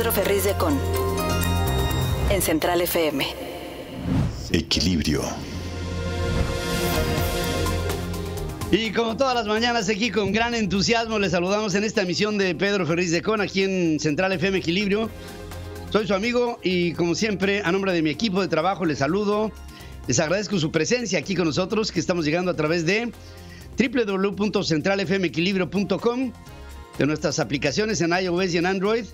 Pedro Ferriz de Con, en Central FM. Equilibrio. Y como todas las mañanas aquí con gran entusiasmo les saludamos en esta emisión de Pedro Ferriz de Con aquí en Central FM Equilibrio. Soy su amigo y como siempre a nombre de mi equipo de trabajo les saludo. Les agradezco su presencia aquí con nosotros, que estamos llegando a través de www.centralfmequilibrio.com, de nuestras aplicaciones en iOS y en Android,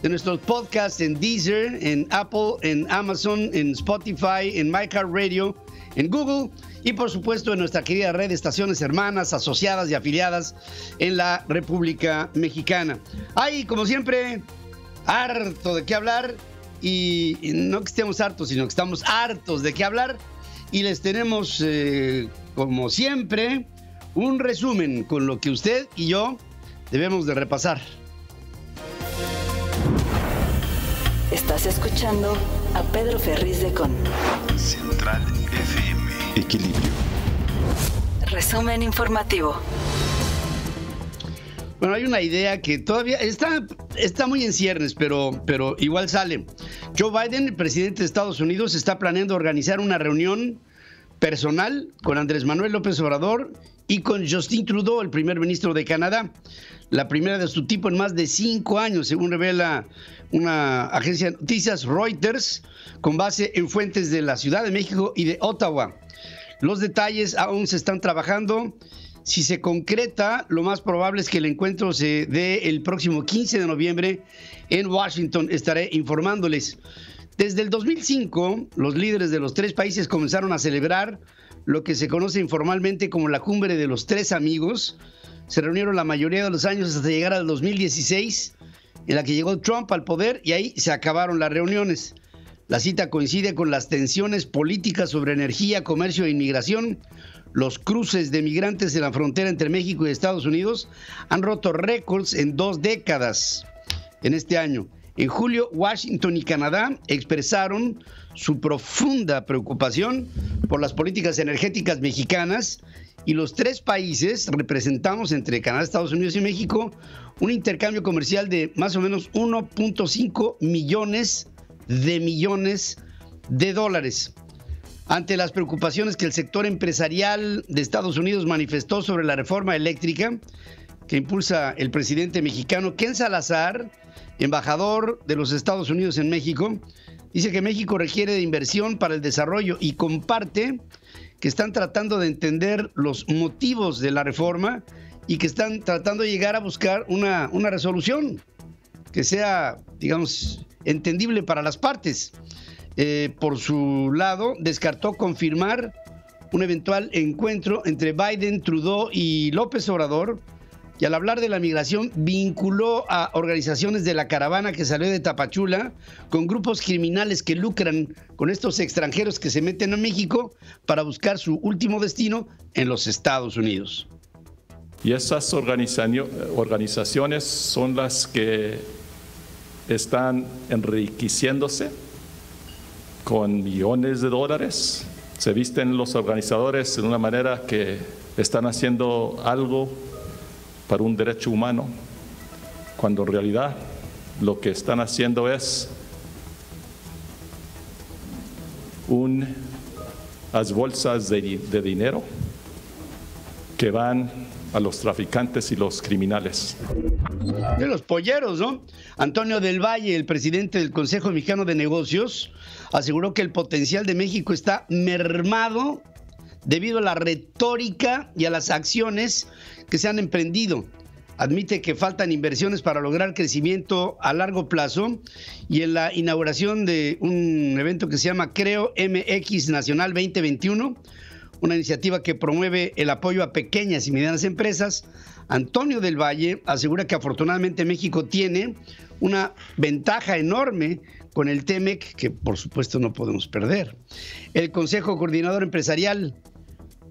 de nuestros podcasts en Deezer, en Apple, en Amazon, en Spotify, en MyCarRadio, en Google y por supuesto en nuestra querida red de estaciones hermanas, asociadas y afiliadas en la República Mexicana. Hay, como siempre, harto de qué hablar y no que estemos hartos, sino que estamos hartos de qué hablar y les tenemos, como siempre, un resumen con lo que usted y yo debemos de repasar. Estás escuchando a Pedro Ferriz de Con. Central FM. Equilibrio. Resumen informativo. Bueno, hay una idea que todavía está muy en ciernes, pero igual sale. Joe Biden, el presidente de Estados Unidos, está planeando organizar una reunión personal con Andrés Manuel López Obrador y con Justin Trudeau, el primer ministro de Canadá. La primera de su tipo en más de 5 años, según revela una agencia de noticias, Reuters, con base en fuentes de la Ciudad de México y de Ottawa. Los detalles aún se están trabajando. Si se concreta, lo más probable es que el encuentro se dé el próximo 15 de noviembre en Washington. Estaré informándoles. Desde el 2005, los líderes de los 3 países comenzaron a celebrar lo que se conoce informalmente como la Cumbre de los 3 Amigos. Se reunieron la mayoría de los años hasta llegar al 2016, en la que llegó Trump al poder y ahí se acabaron las reuniones. La cita coincide con las tensiones políticas sobre energía, comercio e inmigración. Los cruces de migrantes en la frontera entre México y Estados Unidos han roto récords en 2 décadas en este año. En julio, Washington y Canadá expresaron su profunda preocupación por las políticas energéticas mexicanas y los 3 países representamos, entre Canadá, Estados Unidos y México, un intercambio comercial de más o menos 1.5 millones de dólares. Ante las preocupaciones que el sector empresarial de Estados Unidos manifestó sobre la reforma eléctrica que impulsa el presidente mexicano, Ken Salazar, embajador de los Estados Unidos en México, dice que México requiere de inversión para el desarrollo y comparte que están tratando de entender los motivos de la reforma y que están tratando de llegar a buscar una resolución que sea, digamos, entendible para las partes. Por su lado, descartó confirmar un eventual encuentro entre Biden, Trudeau y López Obrador, y al hablar de la migración vinculó a organizaciones de la caravana que salió de Tapachula con grupos criminales que lucran con estos extranjeros que se meten a México para buscar su último destino en los Estados Unidos. Y esas organizaciones son las que están enriqueciéndose con millones de dólares. Se visten los organizadores de una manera que están haciendo algo para un derecho humano, cuando en realidad lo que están haciendo es unas bolsas de dinero que van a los traficantes y los criminales. De los polleros, ¿no? Antonio del Valle, el presidente del Consejo Mexicano de Negocios, aseguró que el potencial de México está mermado debido a la retórica y a las acciones que se han emprendido. Admite que faltan inversiones para lograr crecimiento a largo plazo y en la inauguración de un evento que se llama Creo MX Nacional 2021, una iniciativa que promueve el apoyo a pequeñas y medianas empresas, Antonio del Valle asegura que afortunadamente México tiene una ventaja enorme con el TEMEC, que por supuesto no podemos perder. El Consejo Coordinador Empresarial,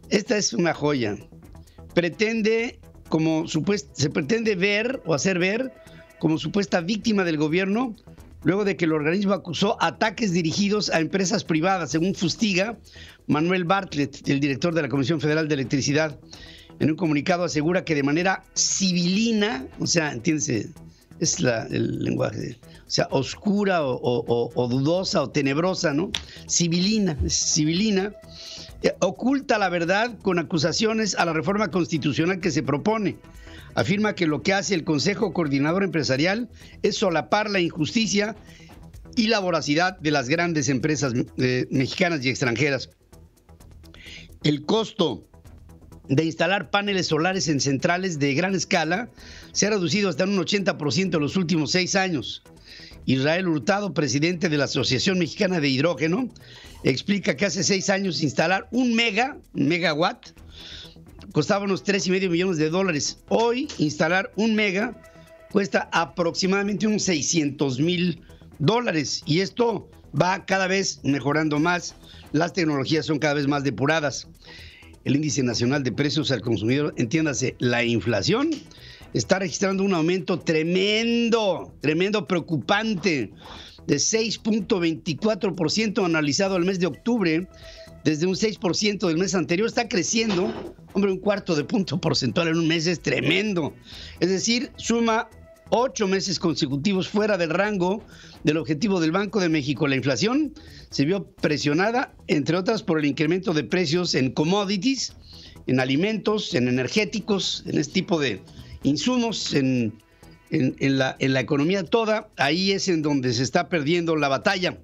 esta es una joya, se pretende ver o hacer ver como supuesta víctima del gobierno luego de que el organismo acusó ataques dirigidos a empresas privadas, según fustiga Manuel Bartlett, el director de la Comisión Federal de Electricidad. En un comunicado asegura que de manera civilina, o sea, entiéndase, Es el lenguaje, o sea, oscura o dudosa o tenebrosa, ¿no? Sibilina, oculta la verdad con acusaciones a la reforma constitucional que se propone. Afirma que lo que hace el Consejo Coordinador Empresarial es solapar la injusticia y la voracidad de las grandes empresas mexicanas y extranjeras. El costo de instalar paneles solares en centrales de gran escala se ha reducido hasta un 80% en los últimos 6 años. Israel Hurtado, presidente de la Asociación Mexicana de Hidrógeno, explica que hace 6 años instalar un megawatt costaba unos $3.5 millones. Hoy instalar un mega cuesta aproximadamente unos $600,000 y esto va cada vez mejorando más. Las tecnologías son cada vez más depuradas. El índice nacional de precios al consumidor, entiéndase, la inflación, está registrando un aumento tremendo, preocupante, de 6.24% analizado al mes de octubre, desde un 6% del mes anterior. Está creciendo, hombre, un cuarto de punto porcentual en un mes es tremendo. Es decir, suma 8 meses consecutivos fuera del rango del objetivo del Banco de México. La inflación se vio presionada, entre otras, por el incremento de precios en commodities, en alimentos, en energéticos, en este tipo de insumos, en la economía toda. Ahí es en donde se está perdiendo la batalla.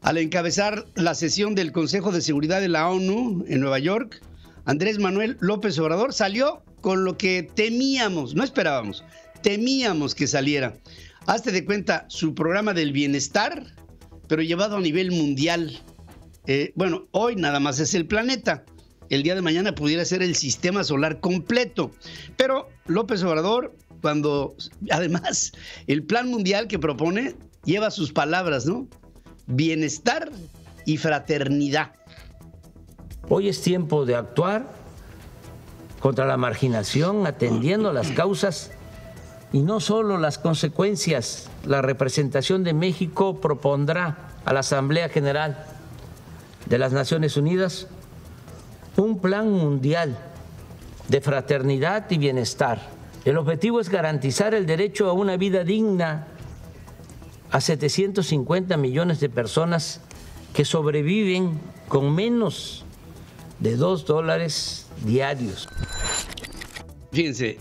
Al encabezar la sesión del Consejo de Seguridad de la ONU en Nueva York, Andrés Manuel López Obrador salió con lo que temíamos, no esperábamos, temíamos que saliera. Hazte de cuenta, su programa del bienestar, pero llevado a nivel mundial. Bueno, hoy nada más es el planeta. El día de mañana pudiera ser el sistema solar completo. Pero López Obrador, además, el plan mundial que propone lleva sus palabras, ¿no? Bienestar y fraternidad. Hoy es tiempo de actuar contra la marginación, atendiendo las causas y no solo las consecuencias. La representación de México propondrá a la Asamblea General de las Naciones Unidas un plan mundial de fraternidad y bienestar. El objetivo es garantizar el derecho a una vida digna a 750 millones de personas que sobreviven con menos de $2 diarios. Fíjense,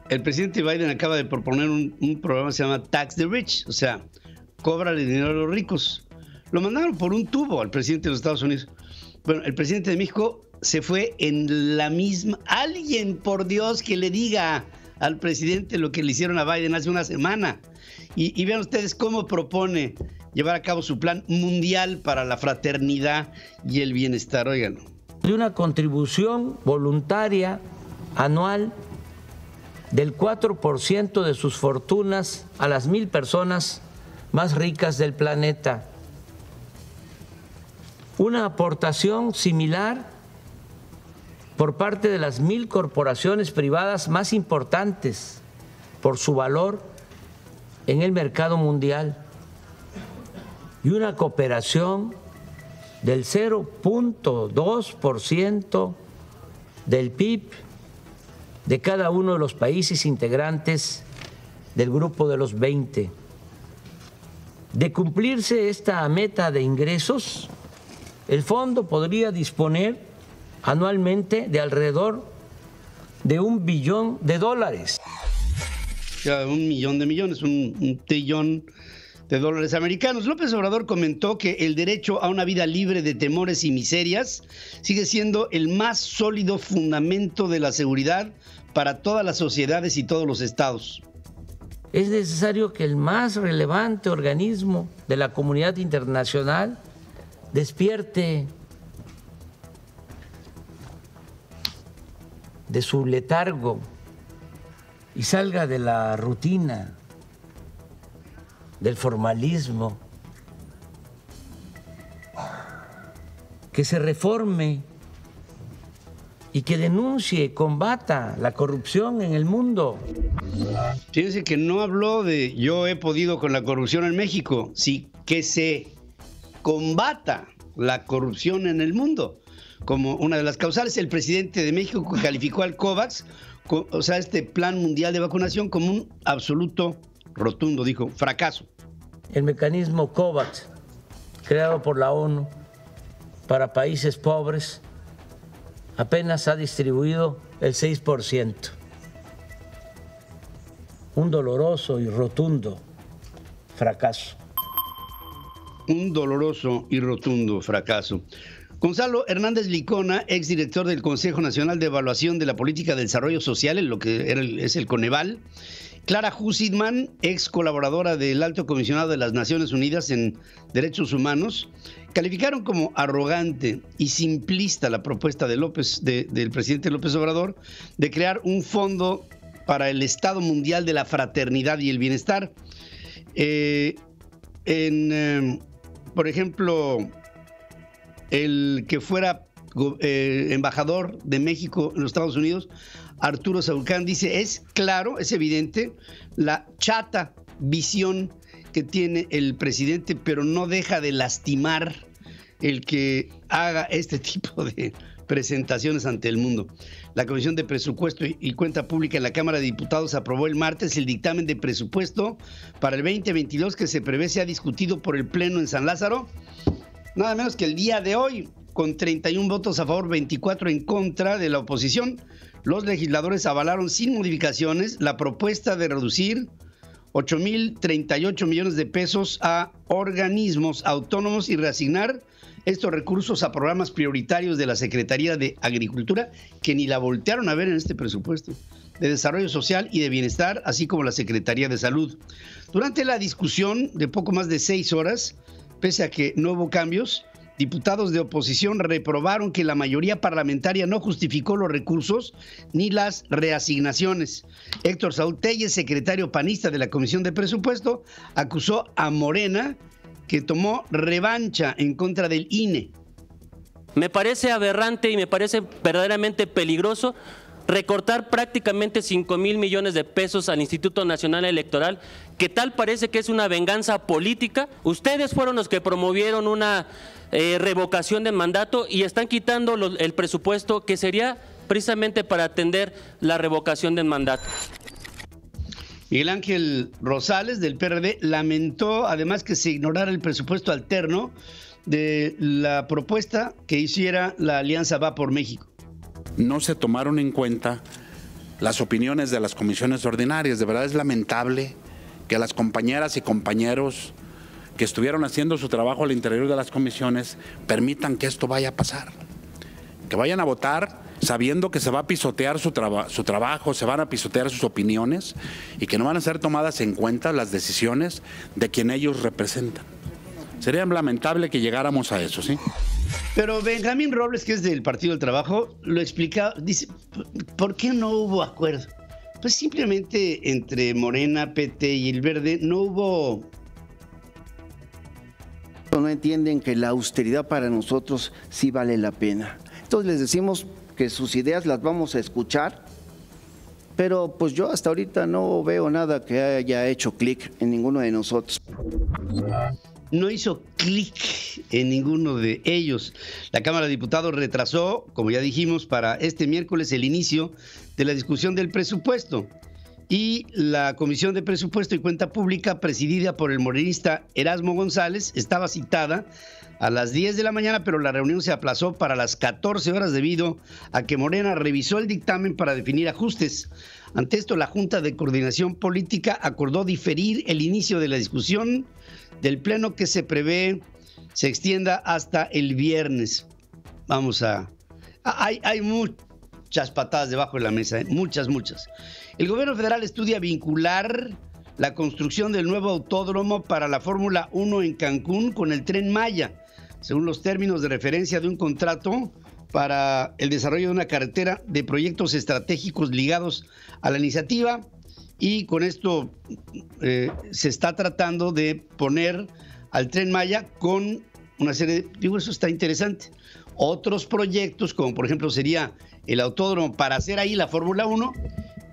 el presidente Biden acaba de proponer un programa que se llama Tax the Rich, o sea, cóbrale dinero a los ricos. Lo mandaron por un tubo al presidente de los Estados Unidos. Bueno, el presidente de México se fue en la misma. Alguien, por Dios, que le diga al presidente lo que le hicieron a Biden hace una semana. Y vean ustedes cómo propone llevar a cabo su plan mundial para la fraternidad y el bienestar. Óiganlo. De una contribución voluntaria anual del 4% de sus fortunas a las 1,000 personas más ricas del planeta. Una aportación similar por parte de las 1,000 corporaciones privadas más importantes por su valor en el mercado mundial. Y una cooperación del 0.2% del PIB de cada uno de los países integrantes del grupo de los 20. De cumplirse esta meta de ingresos, el fondo podría disponer anualmente de alrededor de $1 billón. Ya, 1 millón de millones, un trillón de dólares americanos. López Obrador comentó que el derecho a una vida libre de temores y miserias sigue siendo el más sólido fundamento de la seguridad para todas las sociedades y todos los estados. Es necesario que el más relevante organismo de la comunidad internacional despierte de su letargo y salga de la rutina, del formalismo, que se reforme y que denuncie, combata la corrupción en el mundo. Fíjense que no habló de yo he podido con la corrupción en México, sí que se combata la corrupción en el mundo como una de las causales. El presidente de México calificó al COVAX, o sea, este plan mundial de vacunación, como un absoluto rotundo, dijo, fracaso. El mecanismo COVAX, creado por la ONU para países pobres, apenas ha distribuido el 6%. Un doloroso y rotundo fracaso. Un doloroso y rotundo fracaso. Gonzalo Hernández Licona, exdirector del Consejo Nacional de Evaluación de la Política de Desarrollo Social, en lo que es el Coneval. Clara Hussidman, ex colaboradora del Alto Comisionado de las Naciones Unidas en Derechos Humanos, calificaron como arrogante y simplista la propuesta de del presidente López Obrador de crear un fondo para el Estado Mundial de la Fraternidad y el Bienestar. Por ejemplo, el que fuera embajador de México en los Estados Unidos, Arturo Saúlcan, dice, es claro, es evidente la chata visión que tiene el presidente, pero no deja de lastimar el que haga este tipo de presentaciones ante el mundo. La Comisión de Presupuesto y Cuenta Pública en la Cámara de Diputados aprobó el martes el dictamen de presupuesto para el 2022 que se prevé sea discutido por el Pleno en San Lázaro, nada menos que el día de hoy, con 31 votos a favor, 24 en contra de la oposición. Los legisladores avalaron sin modificaciones la propuesta de reducir 8,038 millones de pesos a organismos autónomos y reasignar estos recursos a programas prioritarios de la Secretaría de Agricultura, que ni la voltearon a ver en este presupuesto, de Desarrollo Social y de Bienestar, así como la Secretaría de Salud. Durante la discusión de poco más de 6 horas, pese a que no hubo cambios, diputados de oposición reprobaron que la mayoría parlamentaria no justificó los recursos ni las reasignaciones. Héctor Saúl Telles, secretario panista de la Comisión de Presupuesto, acusó a Morena que tomó revancha en contra del INE. Me parece aberrante y me parece verdaderamente peligroso recortar prácticamente 5,000 millones de pesos al Instituto Nacional Electoral, que tal parece que es una venganza política. Ustedes fueron los que promovieron una revocación de mandato y están quitando el presupuesto que sería precisamente para atender la revocación del mandato. Miguel Ángel Rosales, del PRD, lamentó además que se ignorara el presupuesto alterno de la propuesta que hiciera la Alianza Va por México. No se tomaron en cuenta las opiniones de las comisiones ordinarias. De verdad es lamentable que las compañeras y compañeros que estuvieron haciendo su trabajo al interior de las comisiones permitan que esto vaya a pasar. Que vayan a votar sabiendo que se va a pisotear su trabajo, se van a pisotear sus opiniones y que no van a ser tomadas en cuenta las decisiones de quien ellos representan. Sería lamentable que llegáramos a eso, ¿sí? Pero Benjamín Robles, que es del Partido del Trabajo, lo explica, dice, ¿por qué no hubo acuerdo? Pues simplemente entre Morena, PT y el Verde no hubo... No entienden que la austeridad para nosotros sí vale la pena. Entonces les decimos que sus ideas las vamos a escuchar, pero pues yo hasta ahorita no veo nada que haya hecho clic en ninguno de nosotros. No hizo clic en ninguno de ellos. La Cámara de Diputados retrasó, como ya dijimos, para este miércoles el inicio de la discusión del presupuesto. Y la Comisión de Presupuesto y Cuenta Pública, presidida por el morenista Erasmo González, estaba citada a las 10 de la mañana, pero la reunión se aplazó para las 14 horas debido a que Morena revisó el dictamen para definir ajustes. Ante esto, la Junta de Coordinación Política acordó diferir el inicio de la discusión del pleno que se prevé se extienda hasta el viernes. Hay muchas patadas debajo de la mesa, muchas. El gobierno federal estudia vincular la construcción del nuevo autódromo para la Fórmula 1 en Cancún con el Tren Maya, según los términos de referencia de un contrato para el desarrollo de una carretera de proyectos estratégicos ligados a la iniciativa. Y con esto se está tratando de poner al Tren Maya con una serie de... eso está interesante. Otros proyectos, como por ejemplo sería el autódromo para hacer ahí la Fórmula 1,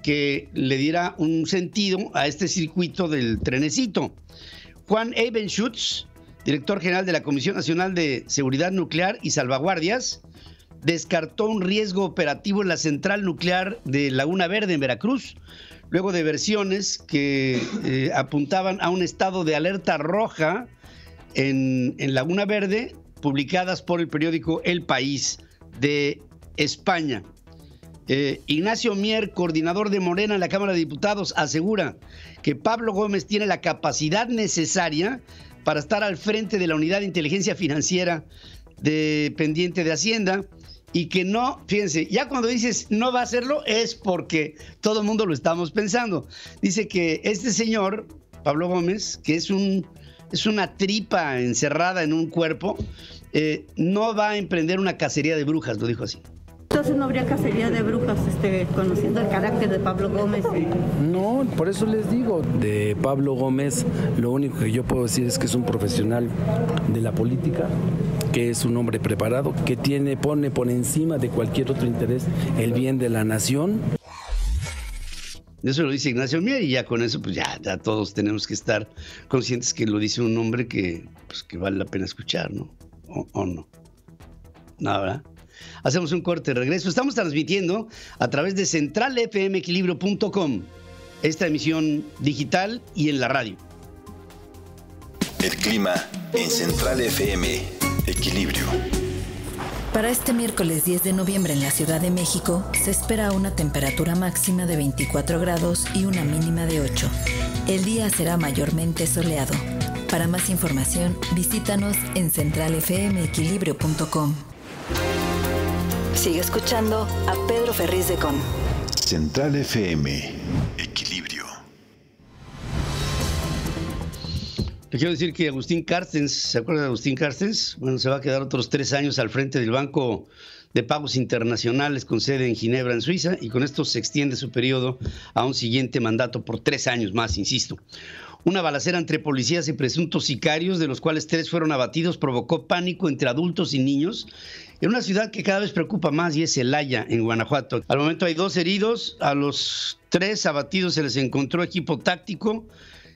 que le diera un sentido a este circuito del trenecito. Juan Ebenschutz, director general de la Comisión Nacional de Seguridad Nuclear y Salvaguardias, descartó un riesgo operativo en la central nuclear de Laguna Verde, en Veracruz. luego de versiones que apuntaban a un estado de alerta roja en Laguna Verde, publicadas por el periódico El País de España. Ignacio Mier, coordinador de Morena en la Cámara de Diputados, asegura que Pablo Gómez tiene la capacidad necesaria para estar al frente de la Unidad de Inteligencia Financiera dependiente de Hacienda y que no, fíjense, ya cuando dices no va a hacerlo es porque todo el mundo lo estamos pensando. Dice que este señor, Pablo Gómez, que es una tripa encerrada en un cuerpo, no va a emprender una cacería de brujas, lo dijo así. Entonces no habría cacería de brujas, conociendo el carácter de Pablo Gómez. No, por eso les digo, de Pablo Gómez lo único que yo puedo decir es que es un profesional de la política, que es un hombre preparado, que pone por encima de cualquier otro interés el bien de la nación. Eso lo dice Ignacio Mier y ya con eso pues ya todos tenemos que estar conscientes que lo dice un hombre que vale la pena escuchar, ¿no? ¿O no? No, ¿verdad? Hacemos un corte de regreso. Estamos transmitiendo a través de centralfmequilibrio.com esta emisión digital y en la radio. El clima en Central FM Equilibrio. Para este miércoles 10 de noviembre en la Ciudad de México se espera una temperatura máxima de 24 grados y una mínima de 8. El día será mayormente soleado. Para más información, visítanos en centralfmequilibrio.com. Sigue escuchando a Pedro Ferriz de Con. Central FM Equilibrio. Le quiero decir que Agustín Carstens, ¿se acuerda de Agustín Carstens? Bueno, se va a quedar otros 3 años al frente del Banco de Pagos Internacionales con sede en Ginebra, en Suiza, y con esto se extiende su periodo a un siguiente mandato por 3 años más, insisto. Una balacera entre policías y presuntos sicarios, de los cuales 3 fueron abatidos, provocó pánico entre adultos y niños en una ciudad que cada vez preocupa más y es Celaya, en Guanajuato. Al momento hay 2 heridos, a los 3 abatidos se les encontró equipo táctico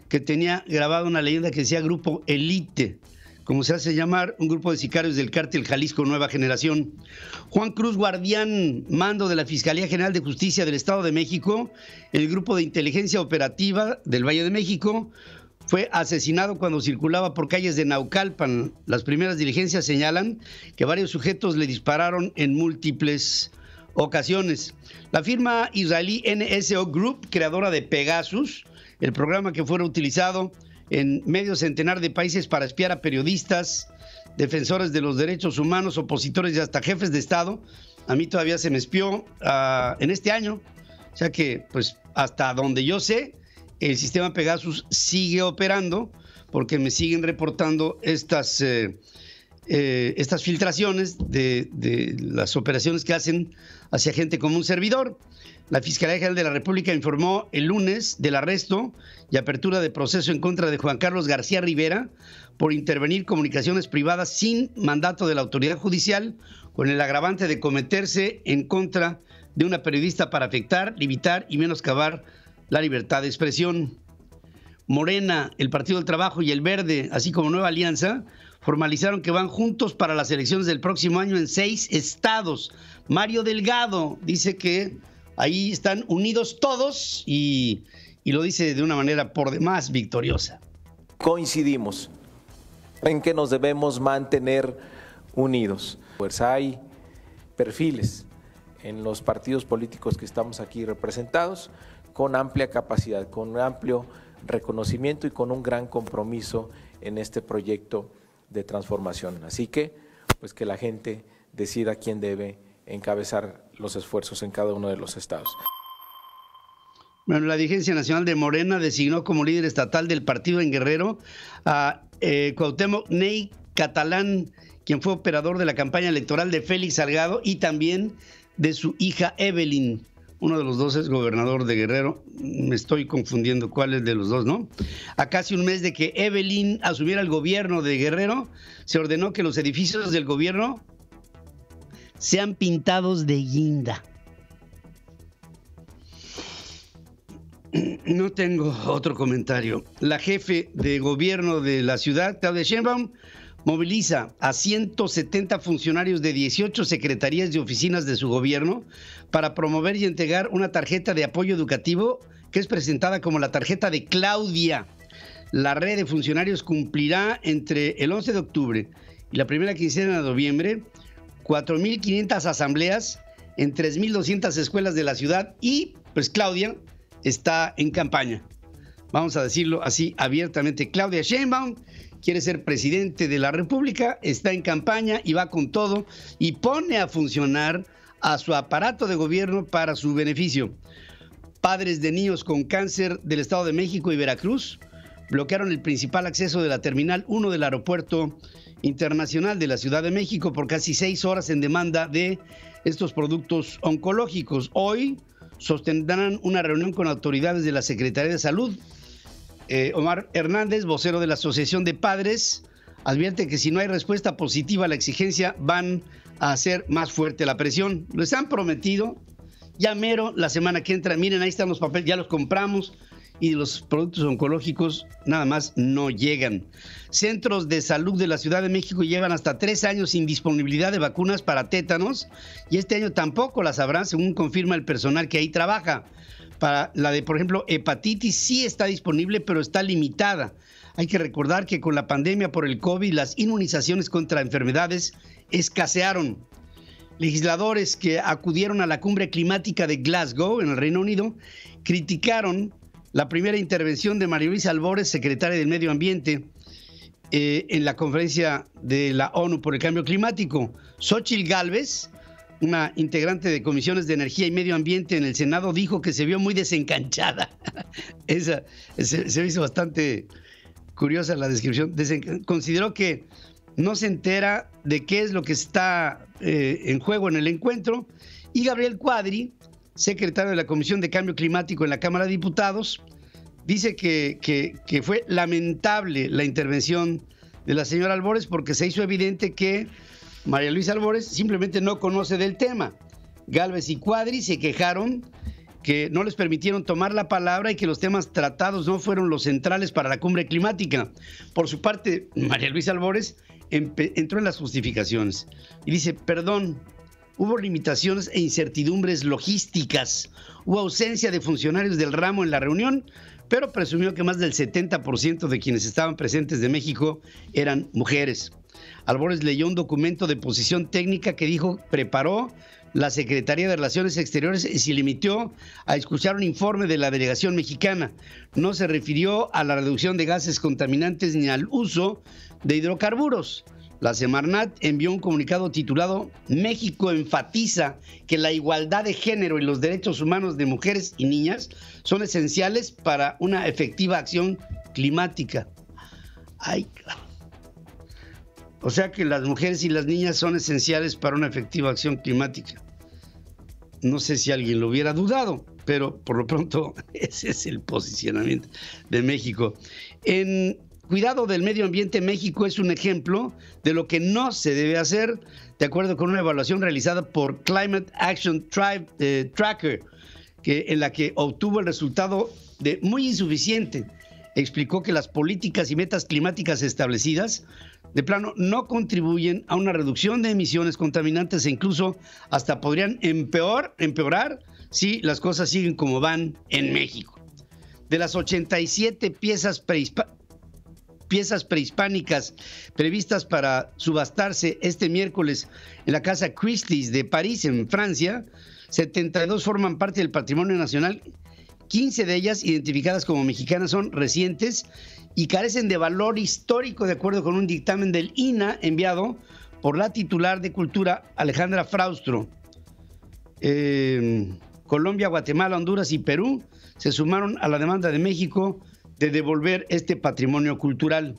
que tenía grabado una leyenda que decía Grupo Elite, como se hace llamar, un grupo de sicarios del cártel Jalisco Nueva Generación. Juan Cruz Guardián, mando de la Fiscalía General de Justicia del Estado de México, el grupo de inteligencia operativa del Valle de México, fue asesinado cuando circulaba por calles de Naucalpan. Las primeras diligencias señalan que varios sujetos le dispararon en múltiples ocasiones. La firma israelí NSO Group, creadora de Pegasus, el programa que fuera utilizado en medio centenar de países para espiar a periodistas, defensores de los derechos humanos, opositores y hasta jefes de Estado. A mí todavía se me espió en este año, o sea que pues hasta donde yo sé, el sistema Pegasus sigue operando porque me siguen reportando estas filtraciones de las operaciones que hacen hacia gente como un servidor. La Fiscalía General de la República informó el lunes del arresto y apertura de proceso en contra de Juan Carlos García Rivera por intervenir comunicaciones privadas sin mandato de la autoridad judicial, con el agravante de cometerse en contra de una periodista para afectar, limitar y menoscabar la libertad de expresión. Morena, el Partido del Trabajo y el Verde, así como Nueva Alianza, formalizaron que van juntos para las elecciones del próximo año en 6 estados. Mario Delgado dice que ahí están unidos todos y lo dice de una manera por demás victoriosa. Coincidimos en que nos debemos mantener unidos. Pues hay perfiles en los partidos políticos que estamos aquí representados con amplia capacidad, con amplio reconocimiento y con un gran compromiso en este proyecto de transformación. Así que, pues que la gente decida quién debe encabezar los esfuerzos en cada uno de los estados. Bueno, la dirigencia nacional de Morena designó como líder estatal del partido en Guerrero a Cuauhtémoc Ney Catalán, quien fue operador de la campaña electoral de Félix Salgado y también de su hija Evelyn. Uno de los dos es gobernador de Guerrero. Me estoy confundiendo cuál es de los dos, ¿no? A casi un mes de que Evelyn asumiera el gobierno de Guerrero, se ordenó que los edificios del gobierno sean pintados de guinda. No tengo otro comentario. La jefe de gobierno de la ciudad, Claudia Sheinbaum, moviliza a 170 funcionarios de 18 secretarías y oficinas de su gobierno para promover y entregar una tarjeta de apoyo educativo que es presentada como la tarjeta de Claudia. La red de funcionarios cumplirá entre el 11 de octubre y la primera quincena de noviembre 4.500 asambleas en 3.200 escuelas de la ciudad y pues Claudia está en campaña. Vamos a decirlo así abiertamente. Claudia Sheinbaum quiere ser presidente de la República, está en campaña y va con todo y pone a funcionar a su aparato de gobierno para su beneficio. Padres de niños con cáncer del Estado de México y Veracruz bloquearon el principal acceso de la Terminal 1 del Aeropuerto Internacional de la Ciudad de México por casi 6 horas en demanda de estos productos oncológicos. Hoy sostendrán una reunión con autoridades de la Secretaría de Salud. Omar Hernández, vocero de la Asociación de Padres, advierte que si no hay respuesta positiva a la exigencia, van a hacer más fuerte la presión. Les han prometido, ya mero, la semana que entra, miren, ahí están los papeles, ya los compramos, y los productos oncológicos nada más no llegan. Centros de salud de la Ciudad de México llevan hasta 3 años sin disponibilidad de vacunas para tétanos, y este año tampoco las habrá, según confirma el personal que ahí trabaja. Para la de, por ejemplo, hepatitis sí está disponible, pero está limitada. Hay que recordar que con la pandemia por el COVID, las inmunizaciones contra enfermedades escasearon. Legisladores que acudieron a la cumbre climática de Glasgow, en el Reino Unido, criticaron la primera intervención de María Luisa Albores, secretaria del Medio Ambiente, en la conferencia de la ONU por el cambio climático. Xóchitl Gálvez, una integrante de comisiones de energía y medio ambiente en el Senado, dijo que se vio muy desencanchada. Se hizo bastante curiosa la descripción. Consideró que no se entera de qué es lo que está en juego en el encuentro. Y Gabriel Cuadri, secretario de la Comisión de Cambio Climático en la Cámara de Diputados, dice que fue lamentable la intervención de la señora Albores porque se hizo evidente que María Luisa Albores simplemente no conoce del tema. Gálvez y Cuadri se quejaron que no les permitieron tomar la palabra y que los temas tratados no fueron los centrales para la cumbre climática. Por su parte, María Luisa Albores entró en las justificaciones y dice, perdón, hubo limitaciones e incertidumbres logísticas, hubo ausencia de funcionarios del ramo en la reunión, pero presumió que más del 70% de quienes estaban presentes de México eran mujeres. Albores leyó un documento de posición técnica que dijo preparó la Secretaría de Relaciones Exteriores y se limitó a escuchar un informe de la delegación mexicana. No se refirió a la reducción de gases contaminantes ni al uso de hidrocarburos. La Semarnat envió un comunicado titulado México enfatiza que la igualdad de género y los derechos humanos de mujeres y niñas son esenciales para una efectiva acción climática. Ay, o sea que las mujeres y las niñas son esenciales para una efectiva acción climática. No sé si alguien lo hubiera dudado, pero por lo pronto ese es el posicionamiento de México. En cuidado del medio ambiente, México es un ejemplo de lo que no se debe hacer, de acuerdo con una evaluación realizada por Climate Action Tracker, en la que obtuvo el resultado de muy insuficiente. Explicó que las políticas y metas climáticas establecidas de plano no contribuyen a una reducción de emisiones contaminantes e incluso hasta podrían empeorar si las cosas siguen como van en México. De las 87 piezas prehispánicas previstas para subastarse este miércoles en la Casa Christie's de París, en Francia, 72 forman parte del patrimonio nacional. 15 de ellas, identificadas como mexicanas, son recientes y carecen de valor histórico, de acuerdo con un dictamen del INAH enviado por la titular de Cultura, Alejandra Fraustro. Colombia, Guatemala, Honduras y Perú se sumaron a la demanda de México de devolver este patrimonio cultural.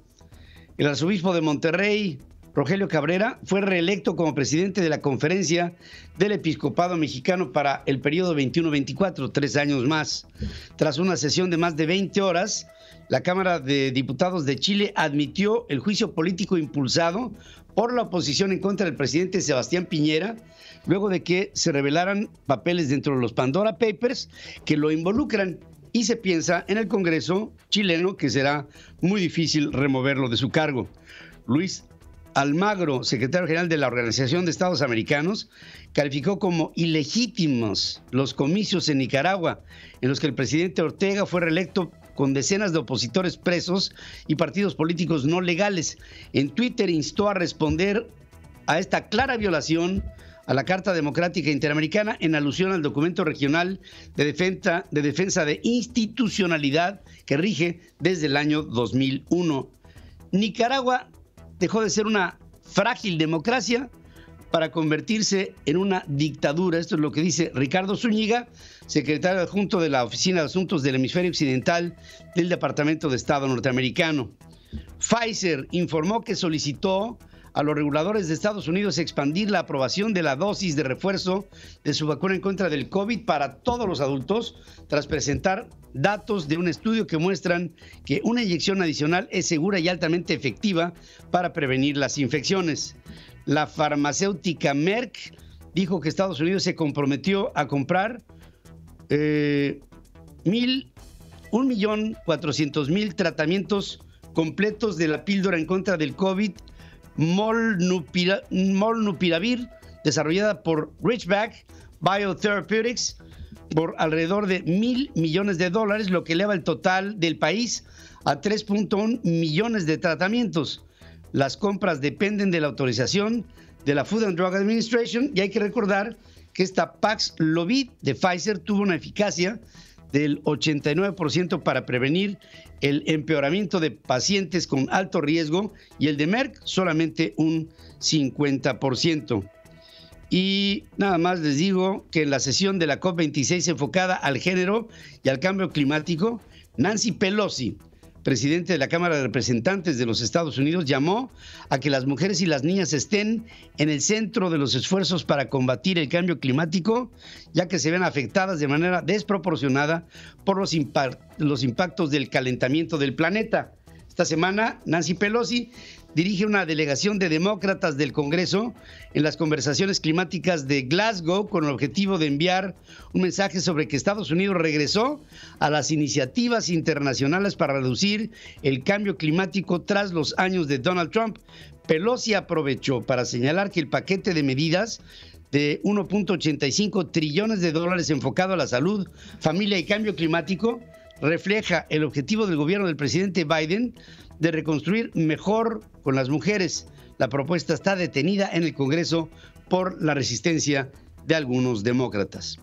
El arzobispo de Monterrey, Rogelio Cabrera, fue reelecto como presidente de la Conferencia del Episcopado Mexicano para el periodo 21-24, 3 años más. Tras una sesión de más de 20 horas, la Cámara de Diputados de Chile admitió el juicio político impulsado por la oposición en contra del presidente Sebastián Piñera, luego de que se revelaran papeles dentro de los Pandora Papers que lo involucran, y se piensa en el Congreso chileno que será muy difícil removerlo de su cargo. Luis Almagro, secretario general de la Organización de Estados Americanos, calificó como ilegítimos los comicios en Nicaragua, en los que el presidente Ortega fue reelecto con decenas de opositores presos y partidos políticos no legales. En Twitter instó a responder a esta clara violación a la Carta Democrática Interamericana en alusión al documento regional de defensa de institucionalidad que rige desde el año 2001. Nicaragua dejó de ser una frágil democracia para convertirse en una dictadura. Esto es lo que dice Ricardo Zúñiga, secretario adjunto de la Oficina de Asuntos del Hemisferio Occidental del Departamento de Estado norteamericano. Pfizer informó que solicitó a los reguladores de Estados Unidos expandir la aprobación de la dosis de refuerzo de su vacuna en contra del COVID para todos los adultos, tras presentar datos de un estudio que muestran que una inyección adicional es segura y altamente efectiva para prevenir las infecciones. La farmacéutica Merck dijo que Estados Unidos se comprometió a comprar 1.400.000 tratamientos completos de la píldora en contra del COVID Molnupiravir, desarrollada por Ridgeback Biotherapeutics, por alrededor de $1,000 millones, lo que eleva el total del país a 3.1 millones de tratamientos. Las compras dependen de la autorización de la Food and Drug Administration y hay que recordar que esta Paxlovid de Pfizer tuvo una eficacia del 89% para prevenir el empeoramiento de pacientes con alto riesgo y el de Merck solamente un 50%. Y nada más les digo que en la sesión de la COP26 enfocada al género y al cambio climático, Nancy Pelosi, presidente de la Cámara de Representantes de los Estados Unidos, llamó a que las mujeres y las niñas estén en el centro de los esfuerzos para combatir el cambio climático, ya que se ven afectadas de manera desproporcionada por los impactos del calentamiento del planeta. Esta semana, Nancy Pelosi dirige una delegación de demócratas del Congreso en las conversaciones climáticas de Glasgow con el objetivo de enviar un mensaje sobre que Estados Unidos regresó a las iniciativas internacionales para reducir el cambio climático tras los años de Donald Trump. Pelosi aprovechó para señalar que el paquete de medidas de $1.85 trillones enfocado a la salud, familia y cambio climático refleja el objetivo del gobierno del presidente Biden de reconstruir mejor con las mujeres. La propuesta está detenida en el Congreso por la resistencia de algunos demócratas.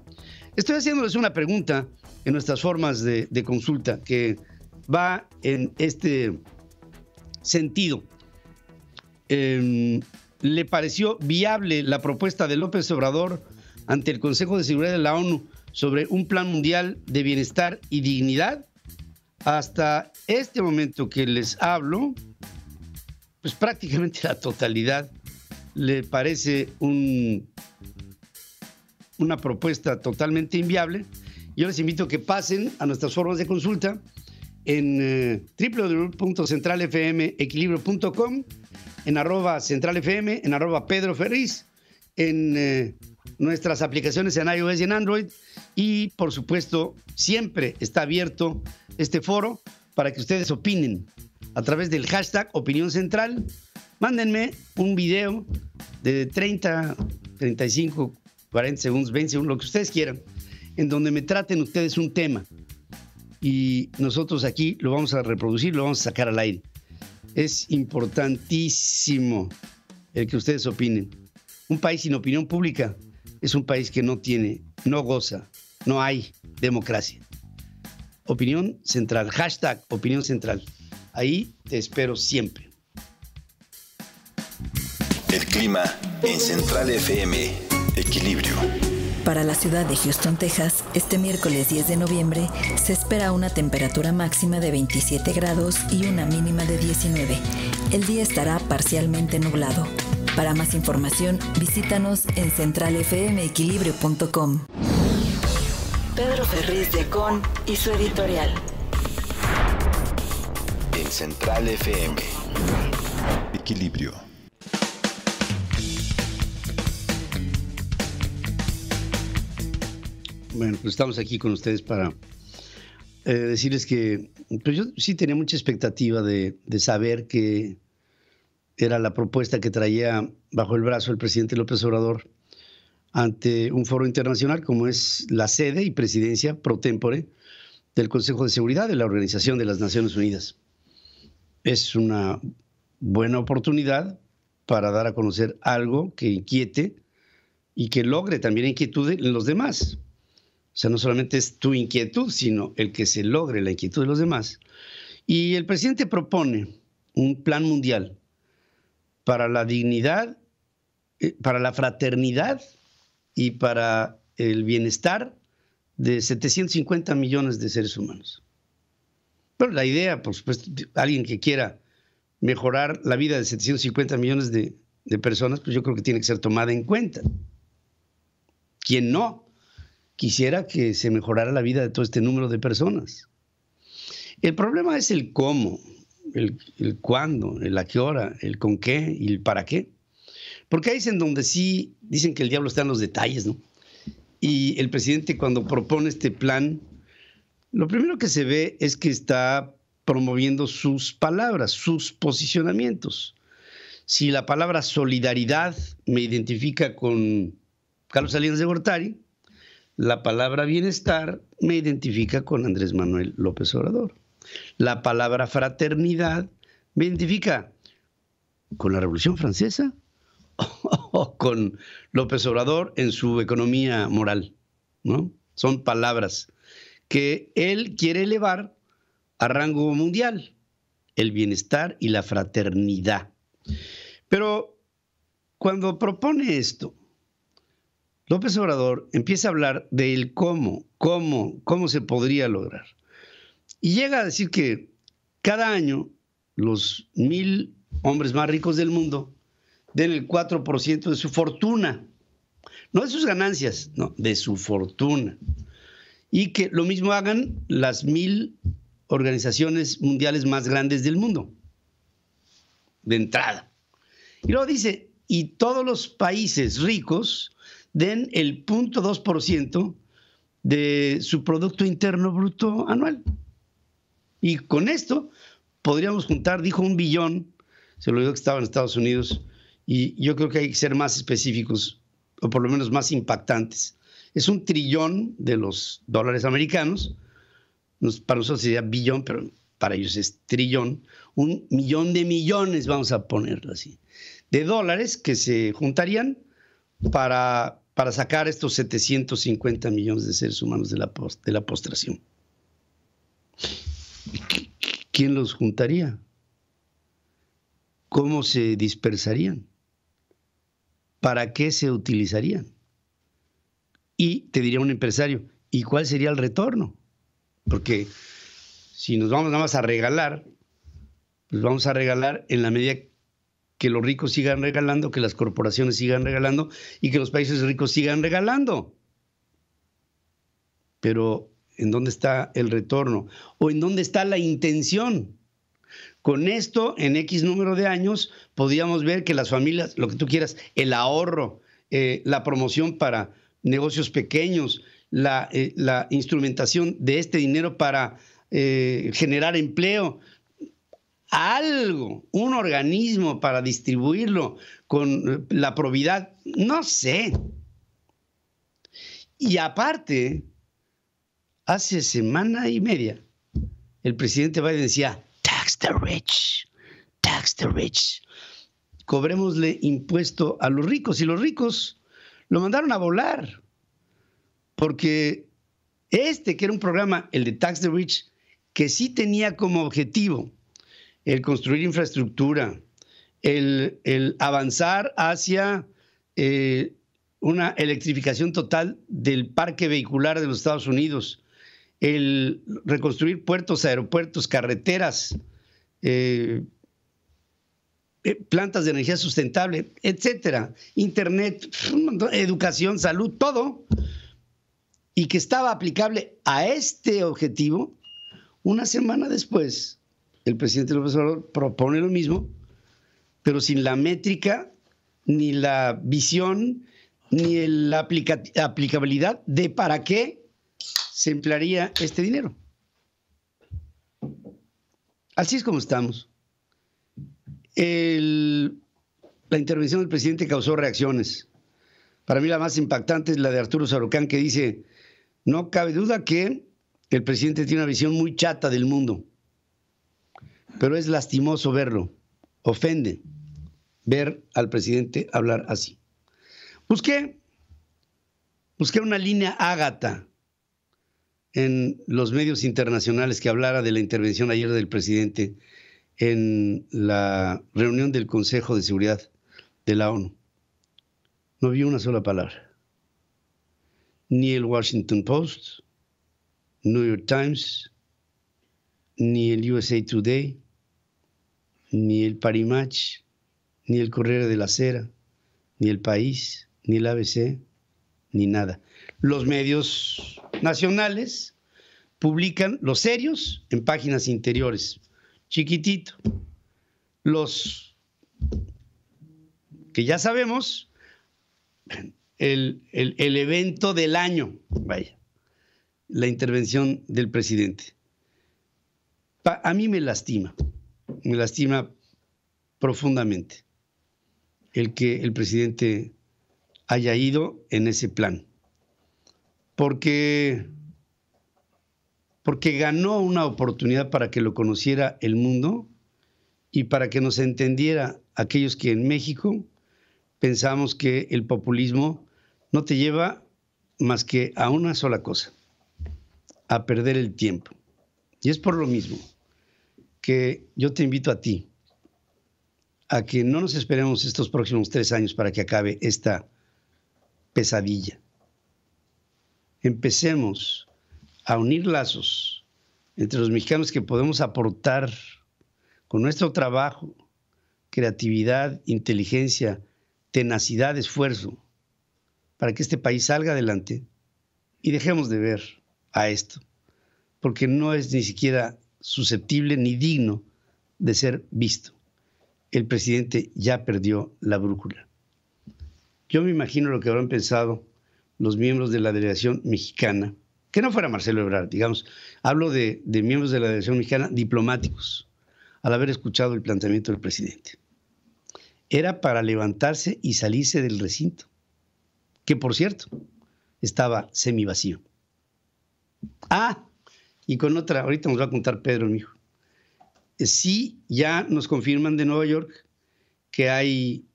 Estoy haciéndoles una pregunta en nuestras formas de consulta que va en este sentido. ¿Le pareció viable la propuesta de López Obrador ante el Consejo de Seguridad de la ONU sobre un plan mundial de bienestar y dignidad? Hasta este momento que les hablo, pues prácticamente la totalidad le parece una propuesta totalmente inviable. Yo les invito a que pasen a nuestras formas de consulta en www.centralfmequilibrio.com, en @centralfm, en @pedroferriz, en nuestras aplicaciones en iOS y en Android, y por supuesto siempre está abierto este foro para que ustedes opinen a través del hashtag Opinión Central. Mándenme un video de 30, 35, 40 segundos, 20 segundos, lo que ustedes quieran, en donde me traten ustedes un tema y nosotros aquí lo vamos a reproducir, lo vamos a sacar al aire. Es importantísimo el que ustedes opinen. Un país sin opinión pública es un país que no goza, no hay democracia. Opinión Central, hashtag Opinión Central. Ahí te espero siempre. El clima en Central FM, Equilibrio. Para la ciudad de Houston, Texas, este miércoles 10 de noviembre se espera una temperatura máxima de 27 grados y una mínima de 19. El día estará parcialmente nublado. Para más información, visítanos en centralfmequilibrio.com. Pedro Ferriz de Con y su editorial. En Central FM, Equilibrio. Bueno, pues estamos aquí con ustedes para decirles que pues yo sí tenía mucha expectativa de saber que era la propuesta que traía bajo el brazo el presidente López Obrador ante un foro internacional como es la sede y presidencia pro tempore del Consejo de Seguridad de la Organización de las Naciones Unidas. Es una buena oportunidad para dar a conocer algo que inquiete y que logre también inquietud en los demás. O sea, no solamente es tu inquietud, sino el que se logre la inquietud de los demás. Y el presidente propone un plan mundial para la dignidad, para la fraternidad y para el bienestar de 750 millones de seres humanos. Pero la idea, por supuesto, alguien que quiera mejorar la vida de 750 millones de personas, pues yo creo que tiene que ser tomada en cuenta. Quien no quisiera que se mejorara la vida de todo este número de personas. El problema es el cómo, el cuándo, el a qué hora, el con qué y el para qué. Porque ahí es en donde sí dicen que el diablo está en los detalles, ¿no? Y el presidente, cuando propone este plan, lo primero que se ve es que está promoviendo sus palabras, sus posicionamientos. Si la palabra solidaridad me identifica con Carlos Salinas de Gortari, la palabra bienestar me identifica con Andrés Manuel López Obrador. La palabra fraternidad me identifica con la Revolución Francesa o con López Obrador en su economía moral, ¿no? Son palabras que él quiere elevar a rango mundial, el bienestar y la fraternidad. Pero cuando propone esto, López Obrador empieza a hablar del cómo se podría lograr. Y llega a decir que cada año los 1,000 hombres más ricos del mundo den el 4% de su fortuna, no de sus ganancias, no, de su fortuna. Y que lo mismo hagan las 1,000 organizaciones mundiales más grandes del mundo, de entrada. Y luego dice, y todos los países ricos den el 0.2% de su Producto Interno Bruto anual. Y con esto podríamos juntar, dijo, 1 billón, se lo digo que estaba en Estados Unidos, y yo creo que hay que ser más específicos, o por lo menos más impactantes. Es 1 trillón de los dólares americanos, para nosotros sería billón, pero para ellos es trillón, 1 millón de millones, vamos a ponerlo así, de dólares que se juntarían para sacar estos 750 millones de seres humanos de la postración. ¿Quién los juntaría? ¿Cómo se dispersarían? ¿Para qué se utilizarían? Y te diría un empresario, ¿y cuál sería el retorno? Porque si nos vamos nada más a regalar, pues vamos a regalar en la medida que los ricos sigan regalando, que las corporaciones sigan regalando y que los países ricos sigan regalando. Pero, ¿en dónde está el retorno? ¿O en dónde está la intención? Con esto, en X número de años, podríamos ver que las familias, lo que tú quieras, el ahorro, la promoción para negocios pequeños, la instrumentación de este dinero para generar empleo, algo, un organismo para distribuirlo con la probidad, no sé. Y aparte, hace semana y media, el presidente Biden decía, tax the rich, tax the rich. Cobrémosle impuesto a los ricos, y los ricos lo mandaron a volar, porque que era un programa, el de Tax the Rich, que sí tenía como objetivo el construir infraestructura, el avanzar hacia una electrificación total del parque vehicular de los Estados Unidos, el reconstruir puertos, aeropuertos, carreteras, plantas de energía sustentable, etcétera, internet, educación, salud, todo, y que estaba aplicable a este objetivo. Una semana después, el presidente López Obrador propone lo mismo, pero sin la métrica, ni la visión, ni la aplicabilidad de para qué se emplearía este dinero. Así es como estamos. La intervención del presidente causó reacciones. Para mí la más impactante es la de Arturo Sarucán, que dice: no cabe duda que el presidente tiene una visión muy chata del mundo, pero es lastimoso verlo. Ofende ver al presidente hablar así. Busqué una línea ágata en los medios internacionales que hablara de la intervención ayer del presidente en la reunión del Consejo de Seguridad de la ONU. No vi una sola palabra. Ni el Washington Post, New York Times, ni el USA Today, ni el Paris Match, ni el Correo de la Sera, ni el País, ni el ABC, ni nada. Los medios nacionales publican los serios en páginas interiores, chiquitito. Los que ya sabemos, el evento del año, vaya, la intervención del presidente. A mí me lastima profundamente el que el presidente haya ido en ese plan, porque ganó una oportunidad para que lo conociera el mundo y para que nos entendiera aquellos que en México pensamos que el populismo no te lleva más que a una sola cosa: a perder el tiempo. Y es por lo mismo que yo te invito a ti a que no nos esperemos estos próximos 3 años para que acabe esta pesadilla. Empecemos a unir lazos entre los mexicanos que podemos aportar con nuestro trabajo, creatividad, inteligencia, tenacidad, esfuerzo, para que este país salga adelante, y dejemos de ver a esto, porque no es ni siquiera susceptible ni digno de ser visto. El presidente ya perdió la brújula. Yo me imagino lo que habrán pensado los miembros de la delegación mexicana, que no fuera Marcelo Ebrard, digamos, hablo de miembros de la delegación mexicana diplomáticos, al haber escuchado el planteamiento del presidente. Era para levantarse y salirse del recinto, que por cierto, estaba semivacío. Y con otra, ahorita nos va a contar Pedro, mi hijo. Sí, ya nos confirman de Nueva York que hay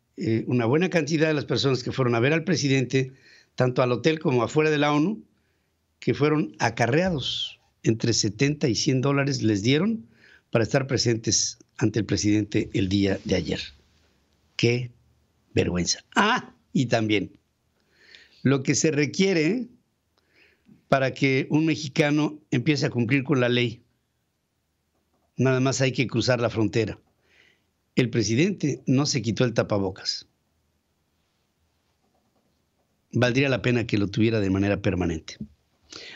una buena cantidad de las personas que fueron a ver al presidente, tanto al hotel como afuera de la ONU, que fueron acarreados. Entre $70 y $100 les dieron para estar presentes ante el presidente el día de ayer. ¡Qué vergüenza! Y también lo que se requiere para que un mexicano empiece a cumplir con la ley. Nada más hay que cruzar la frontera. El presidente no se quitó el tapabocas. Valdría la pena que lo tuviera de manera permanente.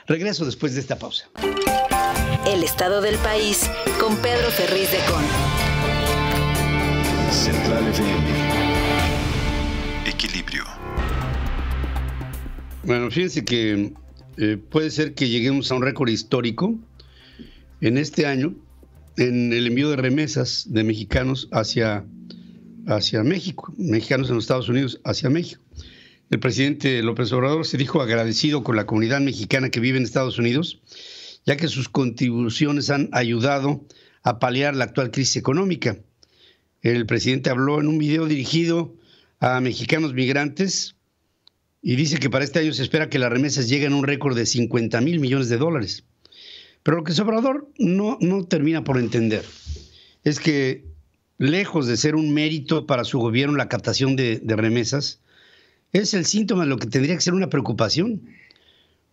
Regreso después de esta pausa. El estado del país con Pedro Ferriz de Con. Central FM. Equilibrio. Bueno, fíjense que puede ser que lleguemos a un récord histórico en este año en el envío de remesas de mexicanos hacia México, mexicanos en los Estados Unidos hacia México. El presidente López Obrador se dijo agradecido con la comunidad mexicana que vive en Estados Unidos, ya que sus contribuciones han ayudado a paliar la actual crisis económica. El presidente habló en un video dirigido a mexicanos migrantes y dice que para este año se espera que las remesas lleguen a un récord de $50,000 millones. Pero lo que Obrador no termina por entender es que, lejos de ser un mérito para su gobierno la captación de remesas, es el síntoma de lo que tendría que ser una preocupación,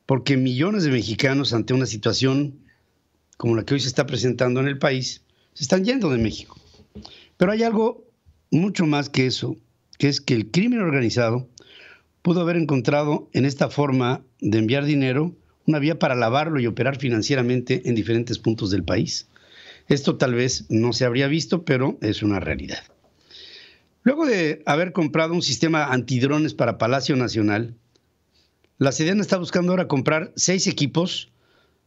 porque millones de mexicanos ante una situación como la que hoy se está presentando en el país, se están yendo de México. Pero hay algo mucho más que eso, que es que el crimen organizado pudo haber encontrado en esta forma de enviar dinero una vía para lavarlo y operar financieramente en diferentes puntos del país. Esto tal vez no se habría visto, pero es una realidad. Luego de haber comprado un sistema antidrones para Palacio Nacional, la Sedena está buscando ahora comprar 6 equipos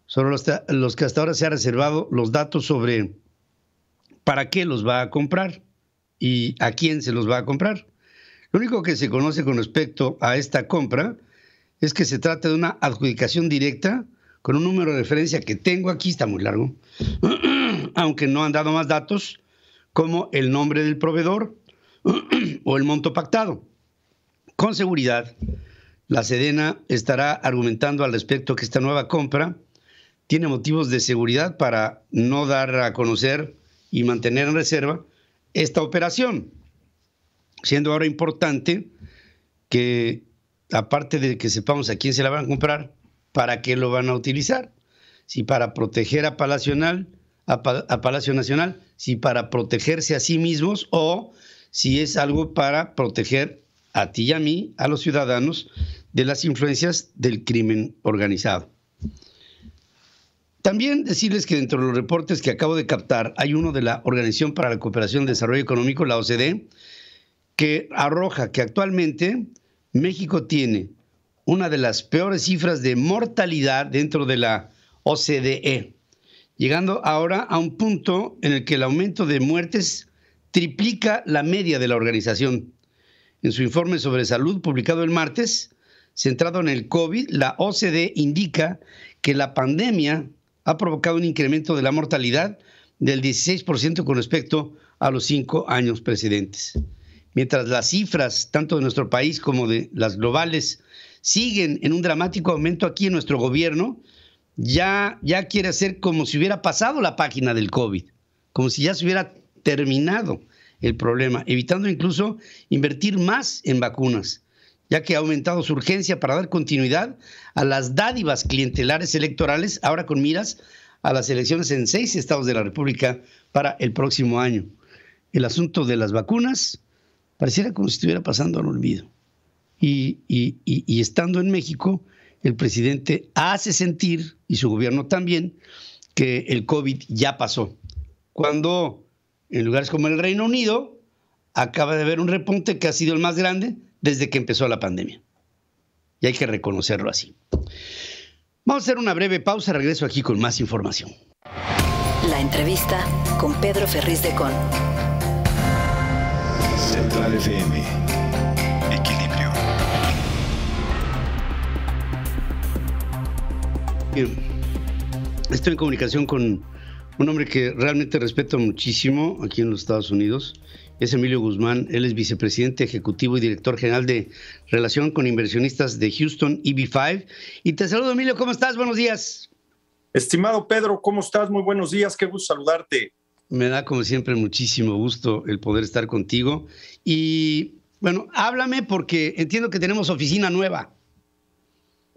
sobre los que hasta ahora se ha reservado los datos sobre para qué los va a comprar y a quién se los va a comprar. Lo único que se conoce con respecto a esta compra es que se trata de una adjudicación directa con un número de referencia que tengo aquí, está muy largo, aunque no han dado más datos, como el nombre del proveedor o el monto pactado. Con seguridad, la Sedena estará argumentando al respecto que esta nueva compra tiene motivos de seguridad para no dar a conocer y mantener en reserva esta operación, siendo ahora importante que, aparte de que sepamos a quién se la van a comprar, para qué lo van a utilizar, si para proteger a Palacio Nacional, si para protegerse a sí mismos o si es algo para proteger a ti y a mí, a los ciudadanos, de las influencias del crimen organizado. También decirles que dentro de los reportes que acabo de captar hay uno de la Organización para la Cooperación y Desarrollo Económico, la OCDE, que arroja que actualmente México tiene una de las peores cifras de mortalidad dentro de la OCDE, llegando ahora a un punto en el que el aumento de muertes triplica la media de la organización. En su informe sobre salud publicado el martes, centrado en el COVID, la OCDE indica que la pandemia ha provocado un incremento de la mortalidad del 16% con respecto a los 5 años precedentes. Mientras las cifras, tanto de nuestro país como de las globales, siguen en un dramático aumento, aquí en nuestro gobierno ya quiere hacer como si hubiera pasado la página del COVID, como si ya se hubiera terminado el problema, evitando incluso invertir más en vacunas, ya que ha aumentado su urgencia para dar continuidad a las dádivas clientelares electorales, ahora con miras a las elecciones en 6 estados de la República para el próximo año. El asunto de las vacunas pareciera como si estuviera pasando al olvido. Y estando en México, el presidente hace sentir, y su gobierno también, que el COVID ya pasó. Cuando en lugares como el Reino Unido acaba de haber un repunte que ha sido el más grande desde que empezó la pandemia. Y hay que reconocerlo así. Vamos a hacer una breve pausa, regreso aquí con más información. La entrevista con Pedro Ferriz de Con. Central FM. Equilibrio. Estoy en comunicación con un hombre que realmente respeto muchísimo aquí en los Estados Unidos. Es Emilio Guzmán. Él es vicepresidente ejecutivo y director general de Relación con Inversionistas de Houston EB5. Y te saludo, Emilio. ¿Cómo estás? Buenos días. Estimado Pedro, ¿cómo estás? Muy buenos días. Qué gusto saludarte. Me da, como siempre, muchísimo gusto el poder estar contigo. Y, bueno, háblame porque entiendo que tenemos oficina nueva.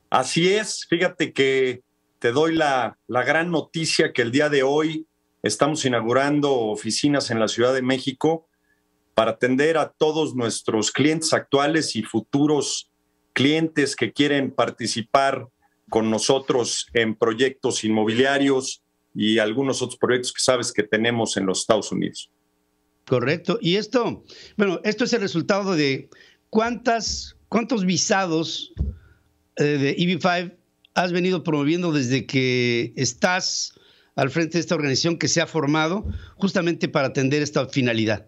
Así es. Fíjate que te doy la gran noticia que el día de hoy estamos inaugurando oficinas en la Ciudad de México para atender a todos nuestros clientes actuales y futuros clientes que quieren participar con nosotros en proyectos inmobiliarios y algunos otros proyectos que sabes que tenemos en los Estados Unidos. Correcto. Y esto es el resultado de cuántos visados de EB5 has venido promoviendo desde que estás al frente de esta organización que se ha formado justamente para atender esta finalidad.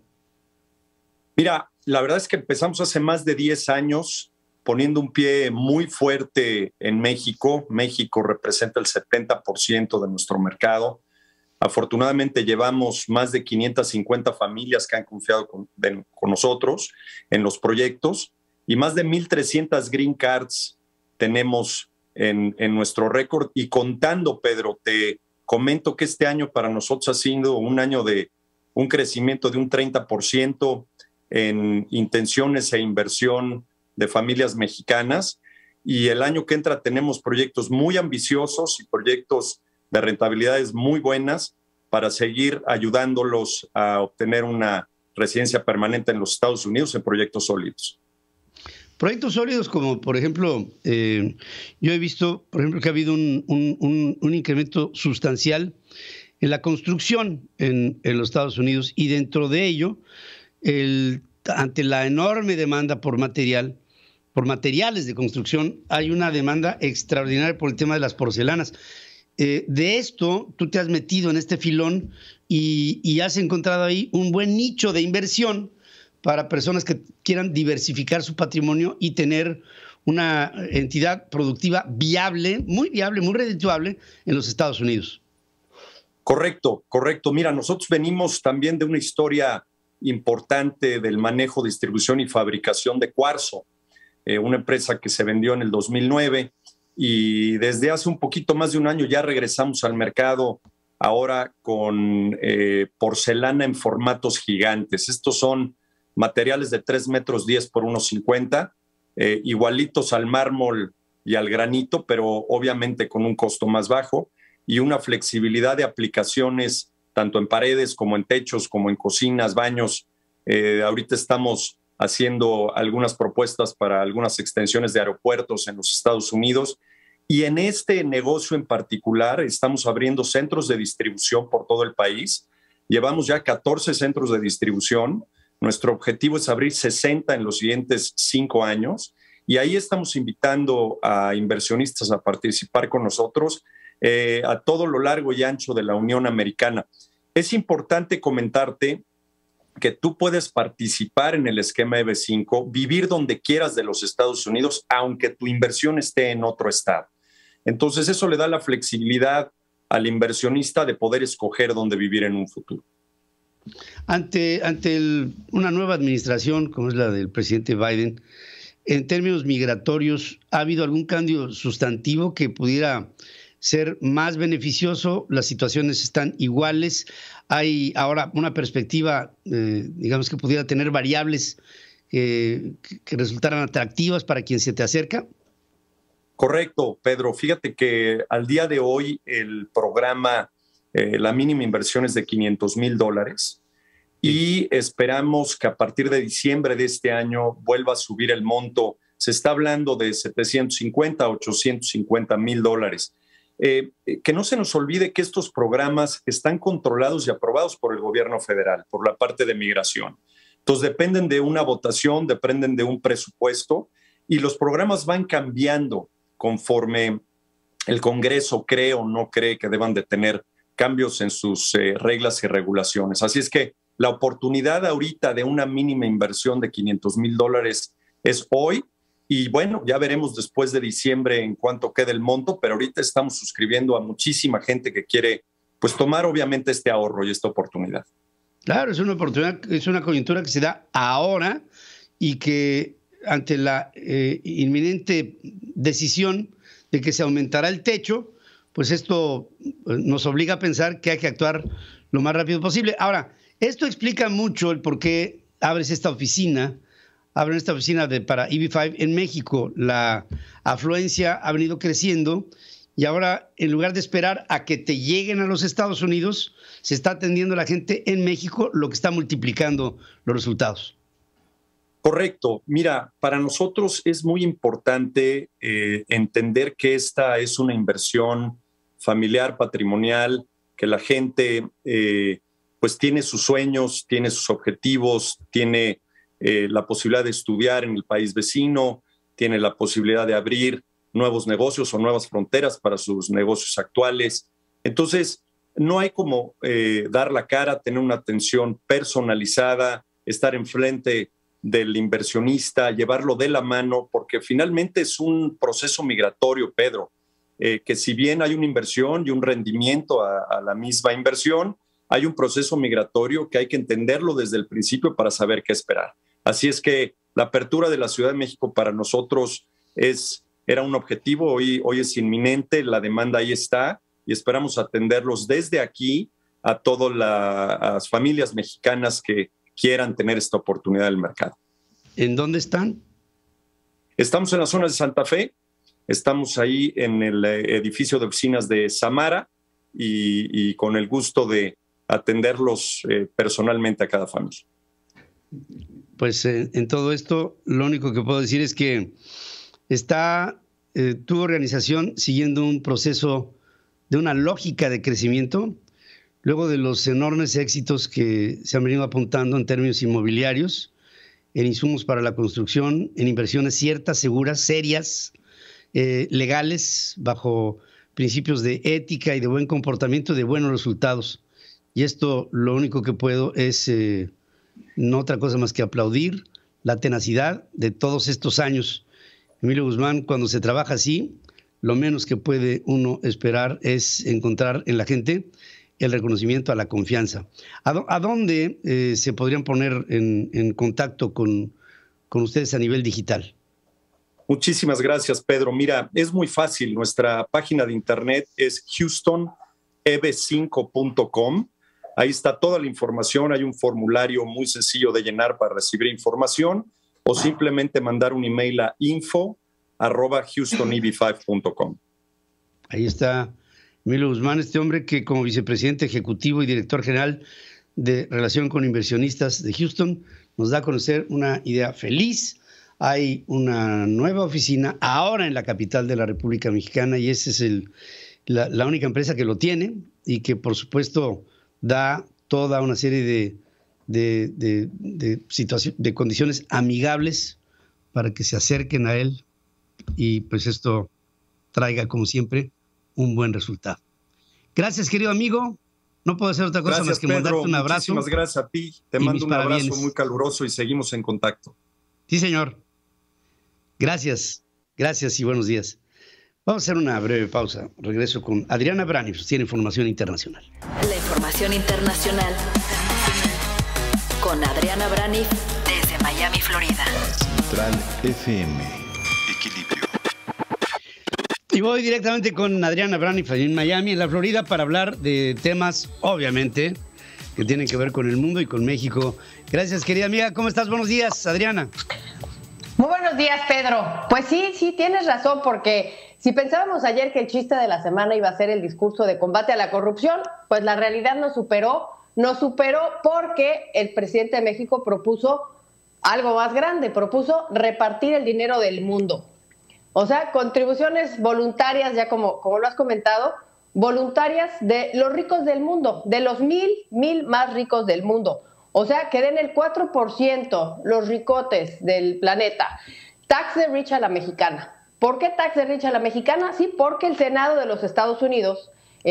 Mira, la verdad es que empezamos hace más de 10 años poniendo un pie muy fuerte en México. México representa el 70% de nuestro mercado. Afortunadamente llevamos más de 550 familias que han confiado con nosotros en los proyectos y más de 1,300 green cards tenemos en nuestro récord. Y contando, Pedro, te comento que este año para nosotros ha sido un año de un crecimiento de un 30% en intenciones e inversión de familias mexicanas, y el año que entra tenemos proyectos muy ambiciosos y proyectos de rentabilidades muy buenas para seguir ayudándolos a obtener una residencia permanente en los Estados Unidos en proyectos sólidos. Proyectos sólidos como, por ejemplo, yo he visto, por ejemplo, que ha habido un incremento sustancial en la construcción en los Estados Unidos, y dentro de ello, ante la enorme demanda por materiales de construcción, hay una demanda extraordinaria por el tema de las porcelanas. de esto tú te has metido en este filón y has encontrado ahí un buen nicho de inversión para personas que quieran diversificar su patrimonio y tener una entidad productiva viable, muy redituable en los Estados Unidos. Correcto, correcto. Mira, nosotros venimos también de una historia importante del manejo, distribución y fabricación de cuarzo, una empresa que se vendió en el 2009 y desde hace un poquito más de un año ya regresamos al mercado ahora con porcelana en formatos gigantes. Estos son materiales de 3 metros 10 por 1,50, igualitos al mármol y al granito, pero obviamente con un costo más bajo y una flexibilidad de aplicaciones tanto en paredes como en techos, como en cocinas, baños. Ahorita estamos haciendo algunas propuestas para algunas extensiones de aeropuertos en los Estados Unidos. Y en este negocio en particular estamos abriendo centros de distribución por todo el país. Llevamos ya 14 centros de distribución. Nuestro objetivo es abrir 60 en los siguientes 5 años. Y ahí estamos invitando a inversionistas a participar con nosotros a todo lo largo y ancho de la Unión Americana. Es importante comentarte que tú puedes participar en el esquema EB5, vivir donde quieras de los Estados Unidos, aunque tu inversión esté en otro estado. Entonces, eso le da la flexibilidad al inversionista de poder escoger dónde vivir en un futuro. Ante una nueva administración, como es la del presidente Biden, en términos migratorios, ¿ha habido algún cambio sustantivo que pudiera ser más beneficioso? ¿Las situaciones están iguales? ¿Hay ahora una perspectiva, digamos, que pudiera tener variables que resultaran atractivas para quien se te acerca? Correcto, Pedro. Fíjate que al día de hoy el programa, la mínima inversión es de $500,000 y esperamos que a partir de diciembre de este año vuelva a subir el monto. Se está hablando de $750 a $850,000. Que no se nos olvide que estos programas están controlados y aprobados por el gobierno federal, por la parte de migración. Entonces dependen de una votación, dependen de un presupuesto y los programas van cambiando conforme el Congreso cree o no cree que deban de tener cambios en sus reglas y regulaciones. Así es que la oportunidad ahorita de una mínima inversión de $500,000 es hoy. Y bueno, ya veremos después de diciembre en cuánto queda el monto, pero ahorita estamos suscribiendo a muchísima gente que quiere pues tomar obviamente este ahorro y esta oportunidad. Claro, es una oportunidad, es una coyuntura que se da ahora y que ante la inminente decisión de que se aumentará el techo, pues esto nos obliga a pensar que hay que actuar lo más rápido posible. Ahora, esto explica mucho el por qué abren esta oficina para EB5 en México. La afluencia ha venido creciendo y ahora, en lugar de esperar a que te lleguen a los Estados Unidos, se está atendiendo a la gente en México, lo que está multiplicando los resultados. Correcto. Mira, para nosotros es muy importante entender que esta es una inversión familiar, patrimonial, que la gente pues tiene sus sueños, tiene sus objetivos, tiene la posibilidad de estudiar en el país vecino, tiene la posibilidad de abrir nuevos negocios o nuevas fronteras para sus negocios actuales. Entonces, no hay como dar la cara, tener una atención personalizada, estar enfrente del inversionista, llevarlo de la mano, porque finalmente es un proceso migratorio, Pedro, que si bien hay una inversión y un rendimiento a la misma inversión, hay un proceso migratorio que hay que entenderlo desde el principio para saber qué esperar. Así es que la apertura de la Ciudad de México para nosotros era un objetivo, hoy es inminente, la demanda ahí está y esperamos atenderlos desde aquí a todas las familias mexicanas que quieran tener esta oportunidad del mercado. ¿En dónde están? Estamos en la zona de Santa Fe, estamos ahí en el edificio de oficinas de Samara y con el gusto de atenderlos personalmente a cada familia. Pues en todo esto, lo único que puedo decir es que está tu organización siguiendo un proceso de una lógica de crecimiento, luego de los enormes éxitos que se han venido apuntando en términos inmobiliarios, en insumos para la construcción, en inversiones ciertas, seguras, serias, legales, bajo principios de ética y de buen comportamiento, de buenos resultados. Y esto lo único que puedo es no otra cosa más que aplaudir la tenacidad de todos estos años. Emilio Guzmán, cuando se trabaja así, lo menos que puede uno esperar es encontrar en la gente el reconocimiento a la confianza. ¿A dónde se podrían poner en contacto con ustedes a nivel digital? Muchísimas gracias, Pedro. Mira, es muy fácil. Nuestra página de internet es HoustonEV5.com. Ahí está toda la información. Hay un formulario muy sencillo de llenar para recibir información o simplemente mandar un email a info@HoustonEV5.com. Ahí está Emilio Guzmán, este hombre que como vicepresidente ejecutivo y director general de Relación con Inversionistas de Houston nos da a conocer una idea feliz. Hay una nueva oficina ahora en la capital de la República Mexicana y esa es la única empresa que lo tiene y que por supuesto da toda una serie de condiciones amigables para que se acerquen a él y pues esto traiga como siempre un buen resultado. Gracias, querido amigo. No puedo hacer otra cosa más que mandarte un abrazo. Muchísimas gracias a ti. Te mando un abrazo muy caluroso y seguimos en contacto. Sí, señor. Gracias. Gracias y buenos días. Vamos a hacer una breve pausa. Regreso con Adriana Braniff. Tiene información internacional. La información internacional con Adriana Braniff desde Miami, Florida. Central FM. Equilibrio. Y voy directamente con Adriana Braniff en Miami, en la Florida, para hablar de temas, obviamente, que tienen que ver con el mundo y con México. Gracias, querida amiga. ¿Cómo estás? Buenos días, Adriana. Muy buenos días, Pedro. Pues sí, tienes razón, porque si pensábamos ayer que el chiste de la semana iba a ser el discurso de combate a la corrupción, pues la realidad nos superó porque el presidente de México propuso algo más grande, propuso repartir el dinero del mundo. O sea, contribuciones voluntarias, ya como lo has comentado, voluntarias de los ricos del mundo, de los mil más ricos del mundo. O sea, que den el 4% los ricotes del planeta. Tax the rich a la mexicana. ¿Por qué tax the rich a la mexicana? Sí, porque el Senado de los Estados Unidos,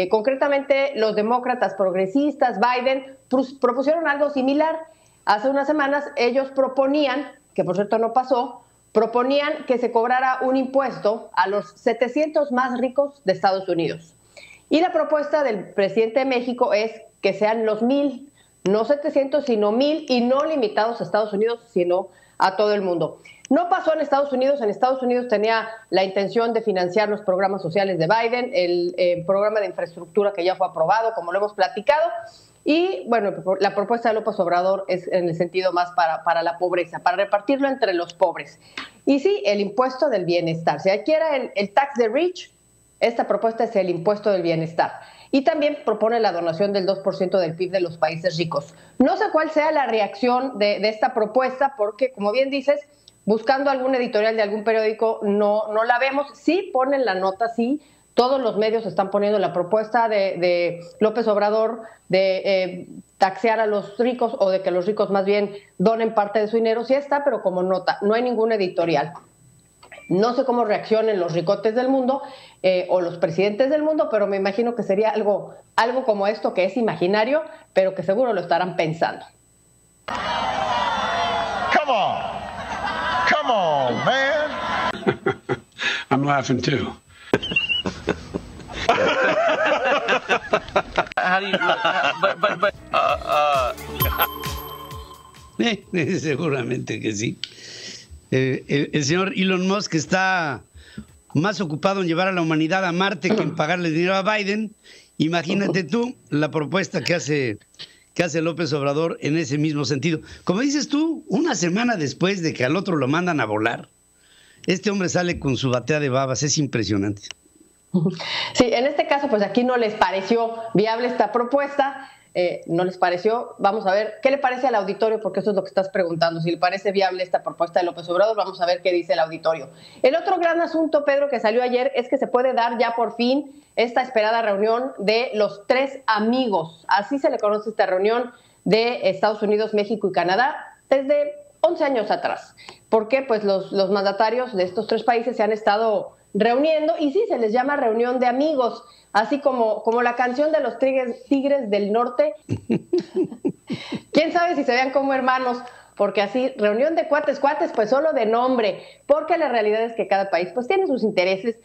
concretamente los demócratas progresistas, Biden, propusieron algo similar. Hace unas semanas ellos proponían, que por cierto no pasó, proponían que se cobrara un impuesto a los 700 más ricos de Estados Unidos. Y la propuesta del presidente de México es que sean los 1,000, no 700, sino 1,000, y no limitados a Estados Unidos, sino a todo el mundo. No pasó en Estados Unidos tenía la intención de financiar los programas sociales de Biden, el programa de infraestructura que ya fue aprobado, como lo hemos platicado, y bueno, la propuesta de López Obrador es en el sentido más para la pobreza, para repartirlo entre los pobres. Y sí, el impuesto del bienestar. Si aquí era el tax the rich, esta propuesta es el impuesto del bienestar. Y también propone la donación del 2% del PIB de los países ricos. No sé cuál sea la reacción de esta propuesta, porque, como bien dices, buscando algún editorial de algún periódico, no la vemos. Sí ponen la nota, sí, todos los medios están poniendo la propuesta de López Obrador de taxear a los ricos, o de que los ricos más bien donen parte de su dinero. Sí está, pero como nota, no hay ningún editorial. No sé cómo reaccionen los ricotes del mundo o los presidentes del mundo, pero me imagino que sería algo como esto, que es imaginario, pero que seguro lo estarán pensando. Come on, man. I'm laughing too. How do you, Seguramente que sí. El señor Elon Musk está más ocupado en llevar a la humanidad a Marte que en pagarle dinero a Biden. Imagínate tú la propuesta que hace López Obrador en ese mismo sentido. Como dices tú, una semana después de que al otro lo mandan a volar, este hombre sale con su batea de babas. Es impresionante. Sí, en este caso, pues aquí no les pareció viable esta propuesta. No les pareció. Vamos a ver qué le parece al auditorio, porque eso es lo que estás preguntando, si le parece viable esta propuesta de López Obrador. Vamos a ver qué dice el auditorio. El otro gran asunto, Pedro, que salió ayer, es que se puede dar ya por fin esta esperada reunión de los 3 amigos. Así se le conoce esta reunión de Estados Unidos, México y Canadá desde 11 años atrás. ¿Por qué? Pues los mandatarios de estos 3 países se han estado reuniendo, y sí, se les llama reunión de amigos, así como la canción de los Tigres del Norte. ¿Quién sabe si se vean como hermanos? Porque así, reunión de cuates, pues solo de nombre, porque la realidad es que cada país pues tiene sus intereses.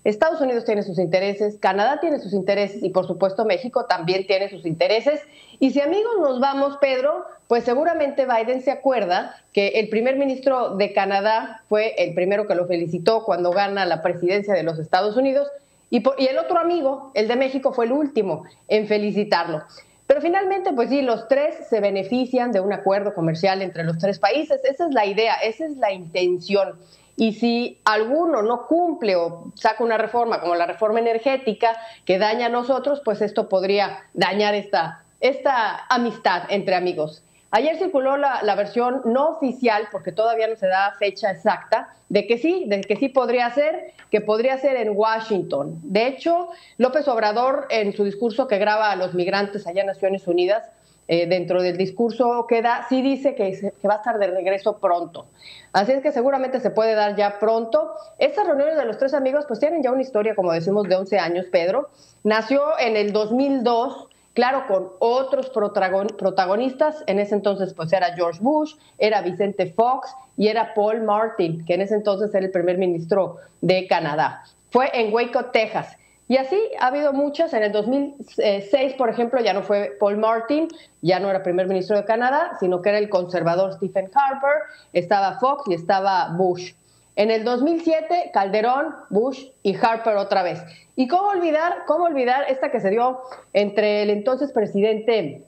Estados Unidos tiene sus intereses, Canadá tiene sus intereses y por supuesto México también tiene sus intereses. Y si amigos nos vamos, Pedro, pues seguramente Biden se acuerda que el primer ministro de Canadá fue el primero que lo felicitó cuando gana la presidencia de los Estados Unidos y el otro amigo, el de México, fue el último en felicitarlo. Pero finalmente, pues sí, los tres se benefician de un acuerdo comercial entre los tres países. Esa es la idea, esa es la intención. Y si alguno no cumple o saca una reforma como la reforma energética que daña a nosotros, pues esto podría dañar esta amistad entre amigos. Ayer circuló la versión no oficial, porque todavía no se da fecha exacta, de que sí podría ser, que podría ser en Washington. De hecho, López Obrador, en su discurso que graba a los migrantes allá en Naciones Unidas, dentro del discurso que da, sí dice que va a estar de regreso pronto. Así es que seguramente se puede dar ya pronto. Estas reuniones de los tres amigos pues tienen ya una historia, como decimos, de 11 años, Pedro. Nació en el 2002, claro, con otros protagonistas. En ese entonces pues era George Bush, era Vicente Fox y era Paul Martin, que en ese entonces era el primer ministro de Canadá. Fue en Waco, Texas. Y así ha habido muchas. En el 2006, por ejemplo, ya no fue Paul Martin, ya no era primer ministro de Canadá, sino que era el conservador Stephen Harper, estaba Fox y estaba Bush. En el 2007, Calderón, Bush y Harper otra vez. ¿Y cómo olvidar esta que se dio entre el entonces presidente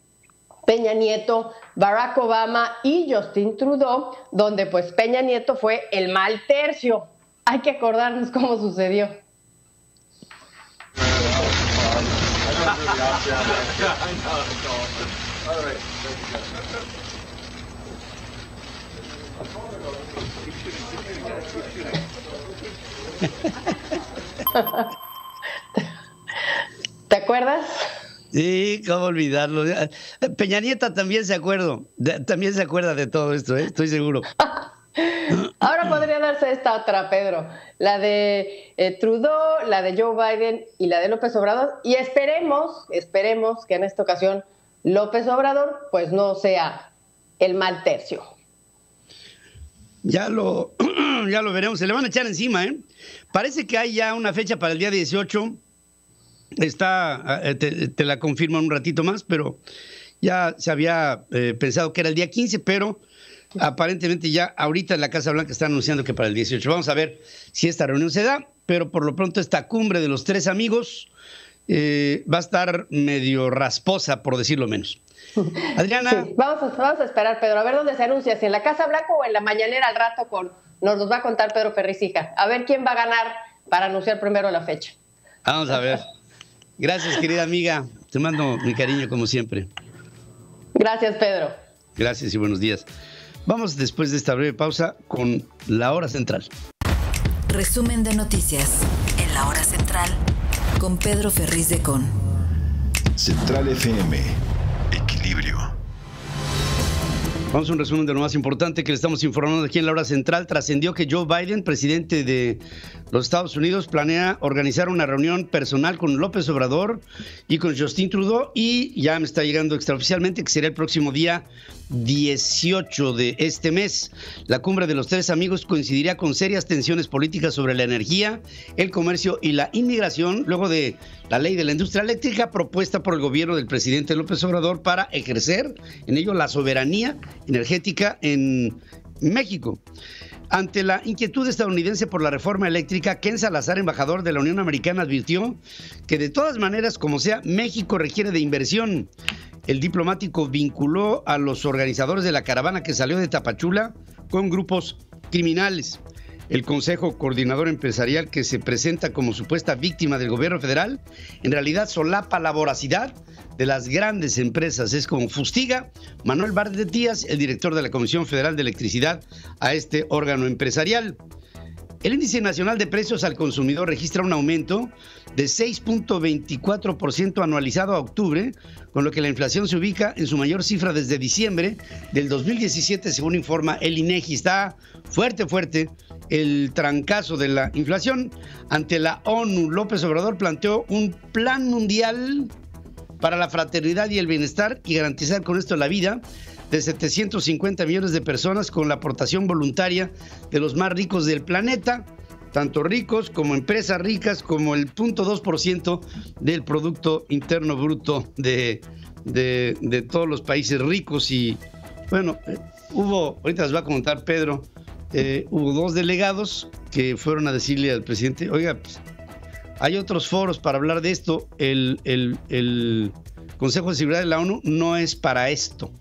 Peña Nieto, Barack Obama y Justin Trudeau, donde pues Peña Nieto fue el mal tercio? Hay que acordarnos cómo sucedió. ¿Te acuerdas? Sí, cómo olvidarlo. Peña Nieto también se acuerda de todo esto, estoy seguro. Ahora podría darse esta otra, Pedro, la de Trudeau, la de Joe Biden y la de López Obrador, y esperemos que en esta ocasión López Obrador pues no sea el mal tercio. Ya lo veremos, se le van a echar encima, ¿eh? Parece que hay ya una fecha para el día 18, te la confirmo en un ratito más, pero ya se había pensado que era el día 15, pero aparentemente ya ahorita en la Casa Blanca están anunciando que para el 18. Vamos a ver si esta reunión se da, pero por lo pronto esta cumbre de los tres amigos va a estar medio rasposa, por decirlo menos. Adriana. Sí, vamos a esperar, Pedro, a ver dónde se anuncia, si en la Casa Blanca o en la mañanera al rato nos va a contar Pedro Ferriz-Hija. A ver quién va a ganar para anunciar primero la fecha. Vamos a ver. Gracias, querida amiga. Te mando mi cariño como siempre. Gracias, Pedro. Gracias y buenos días. Vamos después de esta breve pausa con la hora central. Resumen de noticias en la hora central con Pedro Ferriz de Con. Central FM. Equilibrio. Vamos a un resumen de lo más importante que le estamos informando aquí en la hora central. Trascendió que Joe Biden, presidente de los Estados Unidos, planea organizar una reunión personal con López Obrador y con Justin Trudeau, y ya me está llegando extraoficialmente que será el próximo día 18 de este mes. La cumbre de los tres amigos coincidirá con serias tensiones políticas sobre la energía, el comercio y la inmigración, luego de la ley de la industria eléctrica propuesta por el gobierno del presidente López Obrador para ejercer en ello la soberanía energética en México. Ante la inquietud estadounidense por la reforma eléctrica, Ken Salazar, embajador de la Unión Americana, advirtió que de todas maneras, como sea, México requiere de inversión. El diplomático vinculó a los organizadores de la caravana que salió de Tapachula con grupos criminales. El Consejo Coordinador Empresarial, que se presenta como supuesta víctima del gobierno federal, en realidad solapa la voracidad de las grandes empresas. Es como fustiga Manuel Bartlett Díaz, el director de la Comisión Federal de Electricidad, a este órgano empresarial. El índice nacional de precios al consumidor registra un aumento de 6.24% anualizado a octubre, con lo que la inflación se ubica en su mayor cifra desde diciembre del 2017, según informa el INEGI. Está fuerte el trancazo de la inflación. Ante la ONU, López Obrador planteó un plan mundial para la fraternidad y el bienestar y garantizar con esto la vida de 750 millones de personas con la aportación voluntaria de los más ricos del planeta, tanto ricos como empresas ricas, como el 0.2% del Producto Interno Bruto de todos los países ricos. Y bueno, ahorita les va a comentar Pedro, hubo 2 delegados que fueron a decirle al presidente, oiga, pues, hay otros foros para hablar de esto, el Consejo de Seguridad de la ONU no es para esto.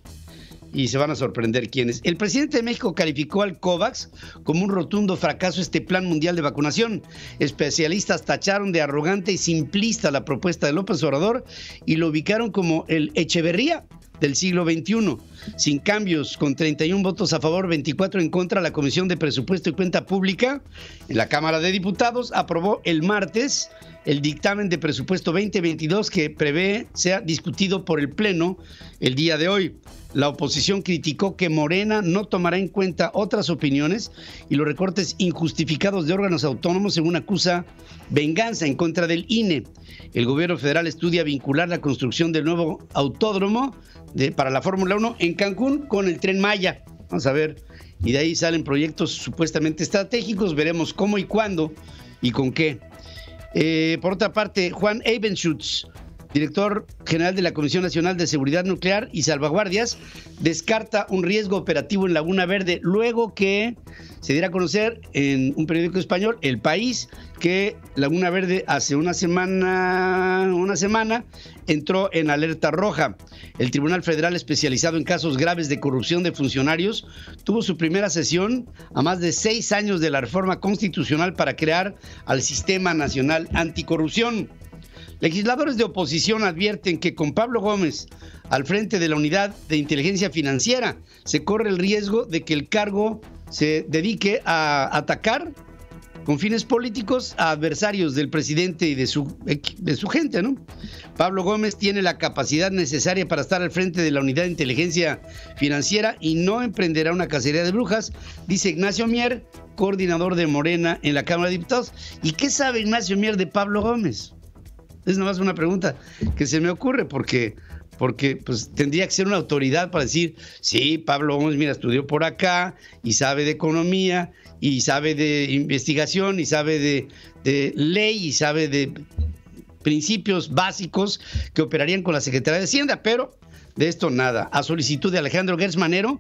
Y se van a sorprender quiénes. El presidente de México calificó al COVAX como un rotundo fracaso este plan mundial de vacunación. Especialistas tacharon de arrogante y simplista la propuesta de López Obrador y lo ubicaron como el Echeverría del siglo XXI. Sin cambios, con 31 votos a favor, 24 en contra, la Comisión de Presupuesto y Cuenta Pública en la Cámara de Diputados aprobó el martes el dictamen de presupuesto 2022 que prevé sea discutido por el Pleno el día de hoy. La oposición criticó que Morena no tomará en cuenta otras opiniones y los recortes injustificados de órganos autónomos, según acusa venganza en contra del INE. El gobierno federal estudia vincular la construcción del nuevo autódromo para la Fórmula 1 en Cancún con el Tren Maya. Vamos a ver, y de ahí salen proyectos supuestamente estratégicos, veremos cómo y cuándo y con qué. Por otra parte, Juan Ebenschutz, director general de la Comisión Nacional de Seguridad Nuclear y Salvaguardias, descarta un riesgo operativo en Laguna Verde luego que se diera a conocer en un periódico español, El País, que Laguna Verde hace una semana entró en alerta roja. El Tribunal Federal especializado en casos graves de corrupción de funcionarios tuvo su primera sesión a más de 6 años de la reforma constitucional para crear al Sistema Nacional Anticorrupción. Legisladores de oposición advierten que con Pablo Gómez al frente de la Unidad de Inteligencia Financiera se corre el riesgo de que el cargo se dedique a atacar con fines políticos a adversarios del presidente y de su gente, ¿no? Pablo Gómez tiene la capacidad necesaria para estar al frente de la Unidad de Inteligencia Financiera y no emprenderá una cacería de brujas, dice Ignacio Mier, coordinador de Morena en la Cámara de Diputados. ¿Y qué sabe Ignacio Mier de Pablo Gómez? Es nomás una pregunta que se me ocurre porque pues tendría que ser una autoridad para decir, sí, Pablo Gómez, mira, estudió por acá y sabe de economía y sabe de investigación y sabe de ley y sabe de principios básicos que operarían con la Secretaría de Hacienda, pero de esto nada. A solicitud de Alejandro Gertz Manero,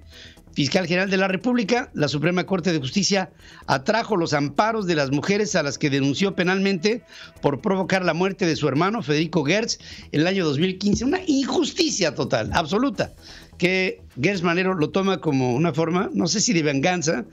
fiscal general de la República, la Suprema Corte de Justicia atrajo los amparos de las mujeres a las que denunció penalmente por provocar la muerte de su hermano Federico Gertz en el año 2015. Una injusticia total, absoluta, que Gertz Manero lo toma como una forma, no sé si de venganza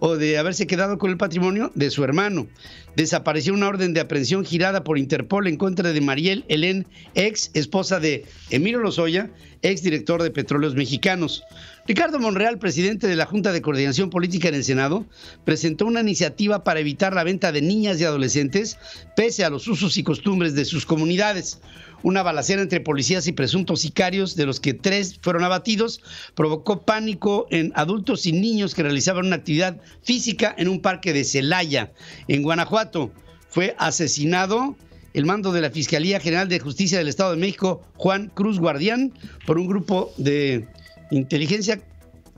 o de haberse quedado con el patrimonio de su hermano. Desapareció una orden de aprehensión girada por Interpol en contra de Mariel Helén, ex esposa de Emilio Lozoya, ex director de Petróleos Mexicanos. Ricardo Monreal, presidente de la Junta de Coordinación Política en el Senado, presentó una iniciativa para evitar la venta de niñas y adolescentes pese a los usos y costumbres de sus comunidades. Una balacera entre policías y presuntos sicarios, de los que 3 fueron abatidos, provocó pánico en adultos y niños que realizaban una actividad física en un parque de Celaya, en Guanajuato. Fue asesinado el mando de la Fiscalía General de Justicia del Estado de México, Juan Cruz Guardián, por un grupo de inteligencia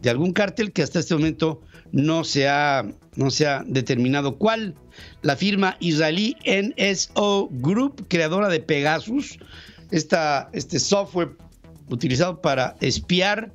de algún cártel que hasta este momento no se ha determinado cuál. La firma israelí NSO Group, creadora de Pegasus, este software utilizado para espiar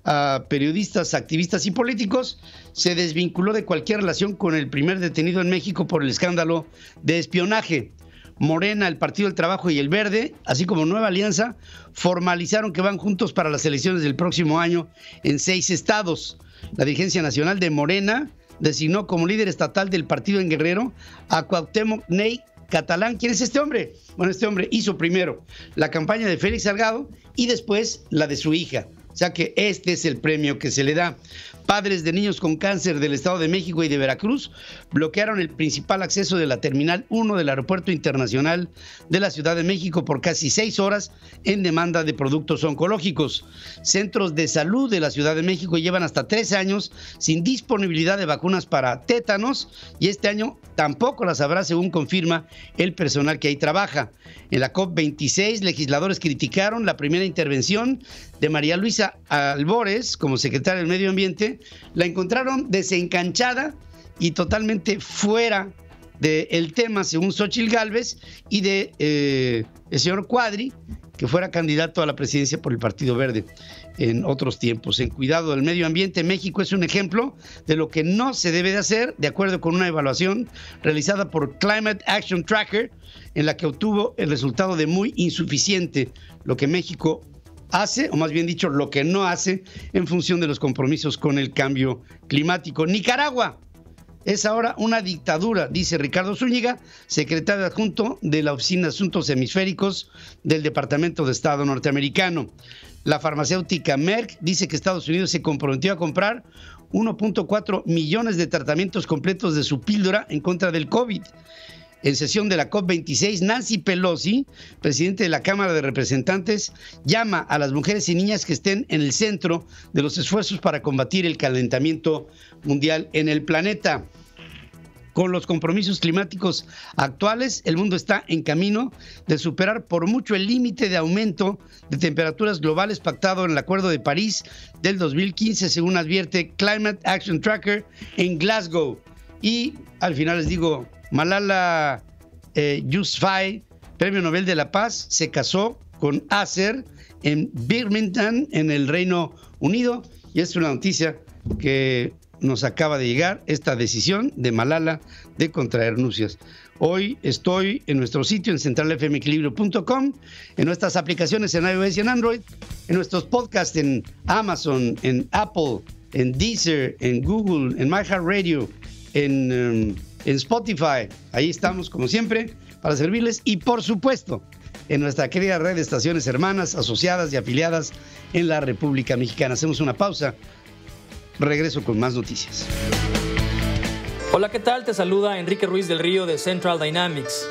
a periodistas, activistas y políticos, se desvinculó de cualquier relación con el primer detenido en México por el escándalo de espionaje. Morena, el Partido del Trabajo y el Verde, así como Nueva Alianza, formalizaron que van juntos para las elecciones del próximo año en 6 estados. La dirigencia nacional de Morena designó como líder estatal del partido en Guerrero a Cuauhtémoc Ney Catalán. ¿Quién es este hombre? Bueno, este hombre hizo primero la campaña de Félix Salgado y después la de su hija, O sea que este es el premio que se le da. Padres de niños con cáncer del Estado de México y de Veracruz bloquearon el principal acceso de la Terminal 1 del Aeropuerto Internacional de la Ciudad de México por casi 6 horas en demanda de productos oncológicos. Centros de salud de la Ciudad de México llevan hasta 3 años sin disponibilidad de vacunas para tétanos y este año tampoco las habrá, según confirma el personal que ahí trabaja. En la COP26, legisladores criticaron la primera intervención de María Luisa Albores como secretaria del Medio Ambiente. La encontraron desencanchada y totalmente fuera del tema, según Xóchitl Gálvez, y de el señor Cuadri, que fuera candidato a la presidencia por el Partido Verde en otros tiempos. En cuidado del medio ambiente, México es un ejemplo de lo que no se debe de hacer, de acuerdo con una evaluación realizada por Climate Action Tracker, en la que obtuvo el resultado de muy insuficiente lo que México hace, o más bien dicho, lo que no hace en función de los compromisos con el cambio climático. Nicaragua es ahora una dictadura, dice Ricardo Zúñiga, secretario adjunto de la Oficina de Asuntos Hemisféricos del Departamento de Estado norteamericano. La farmacéutica Merck dice que Estados Unidos se comprometió a comprar 1.4 millones de tratamientos completos de su píldora en contra del COVID. En sesión de la COP26, Nancy Pelosi, presidente de la Cámara de Representantes, llama a las mujeres y niñas que estén en el centro de los esfuerzos para combatir el calentamiento mundial en el planeta. Con los compromisos climáticos actuales, el mundo está en camino de superar por mucho el límite de aumento de temperaturas globales pactado en el Acuerdo de París del 2015, según advierte Climate Action Tracker en Glasgow. Y al final les digo, Malala Yousafzai, Premio Nobel de la Paz, se casó con Acer en Birmingham, en el Reino Unido, y es una noticia que nos acaba de llegar, esta decisión de Malala de contraer nupcias. Hoy estoy en nuestro sitio en centralfmequilibrio.com, en nuestras aplicaciones en iOS y en Android, en nuestros podcasts en Amazon, en Apple, en Deezer, en Google, en iHeartRadio, en Spotify. Ahí estamos como siempre para servirles, y por supuesto en nuestra querida red de estaciones hermanas, asociadas y afiliadas en la República Mexicana. Hacemos una pausa. Regreso con más noticias. Hola, ¿qué tal? Te saluda Enrique Ruiz del Río de Central Dynamics.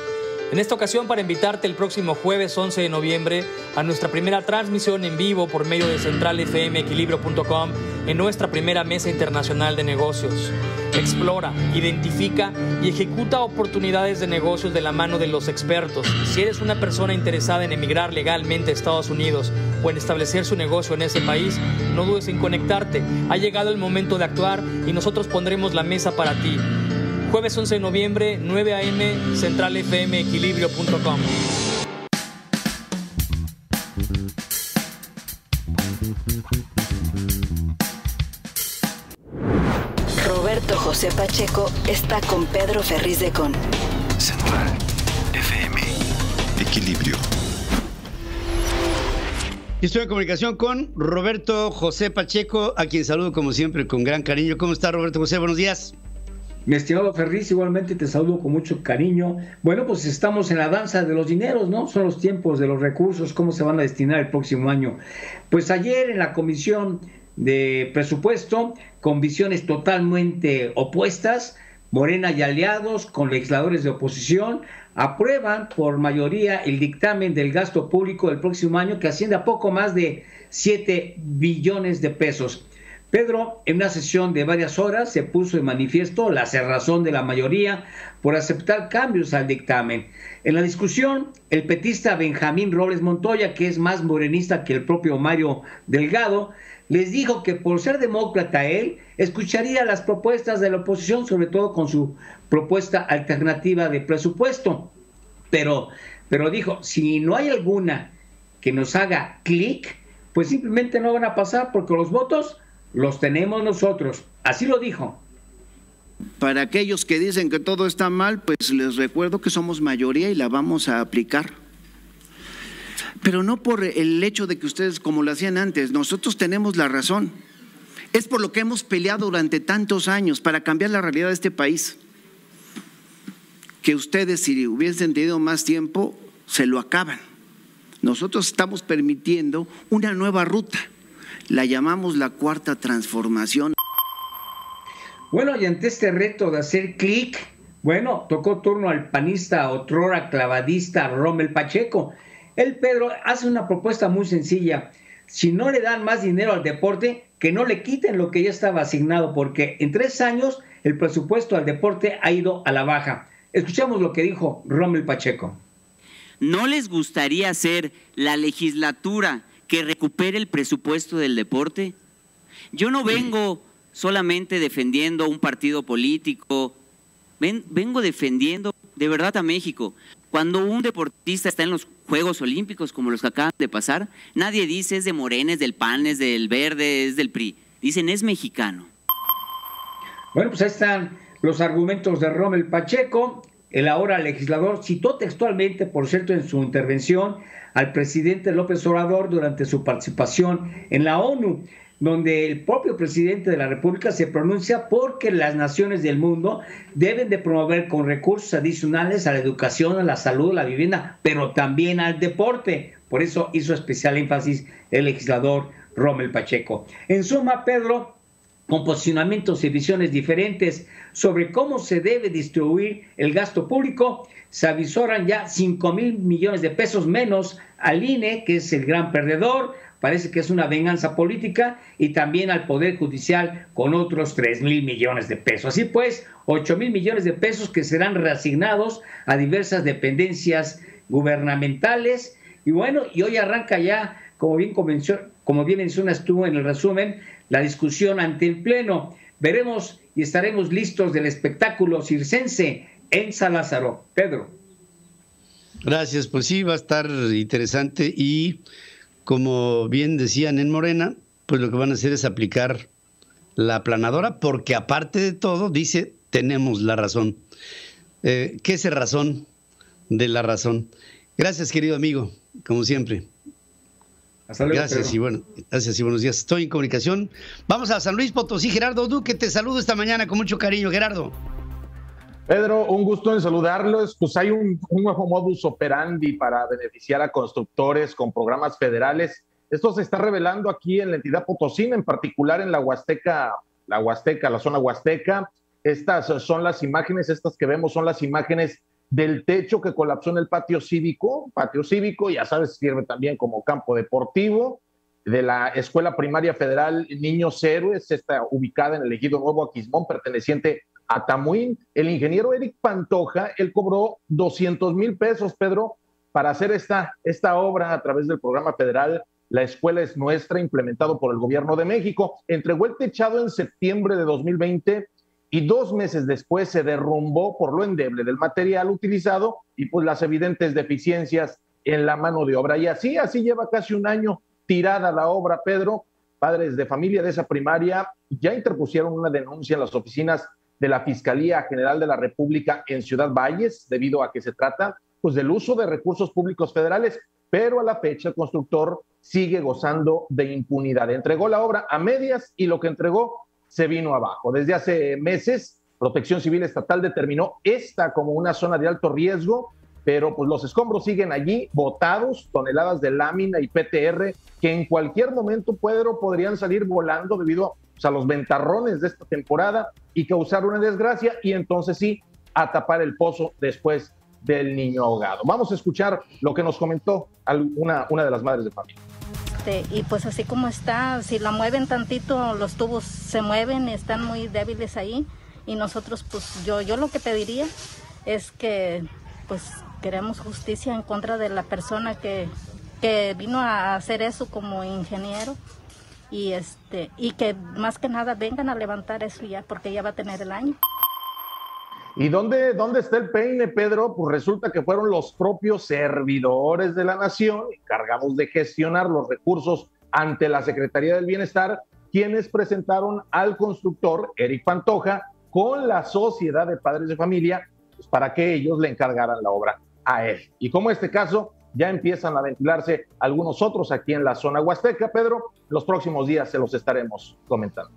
En esta ocasión para invitarte el próximo jueves 11 de noviembre a nuestra primera transmisión en vivo por medio de centralfmequilibrio.com en nuestra primera Mesa Internacional de Negocios. Explora, identifica y ejecuta oportunidades de negocios de la mano de los expertos. Si eres una persona interesada en emigrar legalmente a Estados Unidos o en establecer su negocio en ese país, no dudes en conectarte. Ha llegado el momento de actuar y nosotros pondremos la mesa para ti. Jueves 11 de noviembre, 9 a.m., centralfmequilibrio.com. Roberto José Pacheco está con Pedro Ferriz de Con. Central FM Equilibrio. Estoy en comunicación con Roberto José Pacheco, a quien saludo como siempre con gran cariño. ¿Cómo está, Roberto José? Buenos días. Mi estimado Ferriz, igualmente te saludo con mucho cariño. Bueno, pues estamos en la danza de los dineros, ¿no? Son los tiempos de los recursos, cómo se van a destinar el próximo año. Pues ayer en la Comisión de Presupuesto, con visiones totalmente opuestas, Morena y aliados con legisladores de oposición aprueban por mayoría el dictamen del gasto público del próximo año, que asciende a poco más de 7 billones de pesos. Pedro, en una sesión de varias horas, se puso de manifiesto la cerrazón de la mayoría por aceptar cambios al dictamen. En la discusión, el petista Benjamín Robles Montoya, que es más morenista que el propio Mario Delgado, les dijo que por ser demócrata él, escucharía las propuestas de la oposición, sobre todo con su propuesta alternativa de presupuesto. Pero dijo, si no hay alguna que nos haga clic, pues simplemente no van a pasar porque los votos los tenemos nosotros. Así lo dijo. Para aquellos que dicen que todo está mal, pues les recuerdo que somos mayoría y la vamos a aplicar. Pero no por el hecho de que ustedes, como lo hacían antes, nosotros tenemos la razón. Es por lo que hemos peleado durante tantos años para cambiar la realidad de este país. Que ustedes, si hubiesen tenido más tiempo, se lo acaban. Nosotros estamos permitiendo una nueva ruta. La llamamos la cuarta transformación. Bueno, y ante este reto de hacer clic, bueno, tocó turno al panista otrora clavadista Rommel Pacheco. El Pedro hace una propuesta muy sencilla. Si no le dan más dinero al deporte, que no le quiten lo que ya estaba asignado, porque en 3 años el presupuesto al deporte ha ido a la baja. Escuchamos lo que dijo Rommel Pacheco. ¿No les gustaría hacer la legislatura que recupere el presupuesto del deporte? Yo no vengo solamente defendiendo un partido político, vengo defendiendo de verdad a México. Cuando un deportista está en los Juegos Olímpicos como los que acaban de pasar, nadie dice es de Morena, es del PAN, es del Verde, es del PRI. Dicen es mexicano. Bueno, pues ahí están los argumentos de Rommel Pacheco. El ahora legislador citó textualmente, por cierto, en su intervención al presidente López Obrador durante su participación en la ONU, donde el propio presidente de la República se pronuncia porque las naciones del mundo deben de promover con recursos adicionales a la educación, a la salud, a la vivienda, pero también al deporte. Por eso hizo especial énfasis el legislador Rommel Pacheco. En suma, Pedro, con posicionamientos y visiones diferentes sobre cómo se debe distribuir el gasto público, se avisoran ya 5,000 millones de pesos menos al INE, que es el gran perdedor. Parece que es una venganza política, y también al Poder Judicial con otros 3,000 millones de pesos. Así pues, 8,000 millones de pesos que serán reasignados a diversas dependencias gubernamentales. Y bueno, y hoy arranca ya, como bien mencionas tú en el resumen, la discusión ante el Pleno. Veremos y estaremos listos del espectáculo circense en San Lázaro. Pedro. Gracias, pues sí, va a estar interesante, y como bien decían en Morena, pues lo que van a hacer es aplicar la aplanadora, porque aparte de todo, dice, tenemos la razón. ¿Qué es la razón de la razón? Gracias, querido amigo, como siempre. Hasta luego, gracias, Pedro. y bueno, gracias y buenos días. Estoy en comunicación. Vamos a San Luis Potosí. Gerardo Duque, te saludo esta mañana con mucho cariño. Gerardo. Pedro, un gusto en saludarlos. Pues hay un nuevo modus operandi para beneficiar a constructores con programas federales. Esto se está revelando aquí en la entidad potosina, en particular en la Huasteca, la zona Huasteca. Estas son las imágenes, estas que vemos son las imágenes del techo que colapsó en el patio cívico, ya sabes, sirve también como campo deportivo, de la Escuela Primaria Federal Niños Héroes, está ubicada en el Ejido Nuevo Aquismón, perteneciente a Tamuín. El ingeniero Eric Pantoja, él cobró 200,000 pesos, Pedro, para hacer esta obra a través del programa federal La Escuela es Nuestra, implementado por el Gobierno de México. Entregó el techado en septiembre de 2020 y 2 meses después se derrumbó por lo endeble del material utilizado y pues las evidentes deficiencias en la mano de obra. Y así lleva casi un año tirada la obra, Pedro. Padres de familia de esa primaria ya interpusieron una denuncia en las oficinas de la Fiscalía General de la República en Ciudad Valles, debido a que se trata pues del uso de recursos públicos federales, pero a la fecha el constructor sigue gozando de impunidad. Entregó la obra a medias y lo que entregó se vino abajo. Desde hace meses, Protección Civil Estatal determinó esta como una zona de alto riesgo, pero pues los escombros siguen allí botados, toneladas de lámina y PTR que en cualquier momento, Pedro, podrían salir volando debido a los ventarrones de esta temporada y causar una desgracia, y entonces sí, a tapar el pozo después del niño ahogado. Vamos a escuchar lo que nos comentó una de las madres de familia. Y pues así como está, si la mueven tantito, los tubos se mueven, están muy débiles ahí, y nosotros pues yo lo que pediría es que pues queremos justicia en contra de la persona que vino a hacer eso como ingeniero, y que más que nada vengan a levantar eso ya, porque ya va a tener el año. ¿Y dónde está el peine, Pedro? Pues resulta que fueron los propios servidores de la nación, encargados de gestionar los recursos ante la Secretaría del Bienestar, quienes presentaron al constructor Eric Pantoja con la Sociedad de Padres de Familia, pues, para que ellos le encargaran la obra a él. Y como este caso, ya empiezan a ventilarse algunos otros aquí en la zona huasteca, Pedro, los próximos días se los estaremos comentando.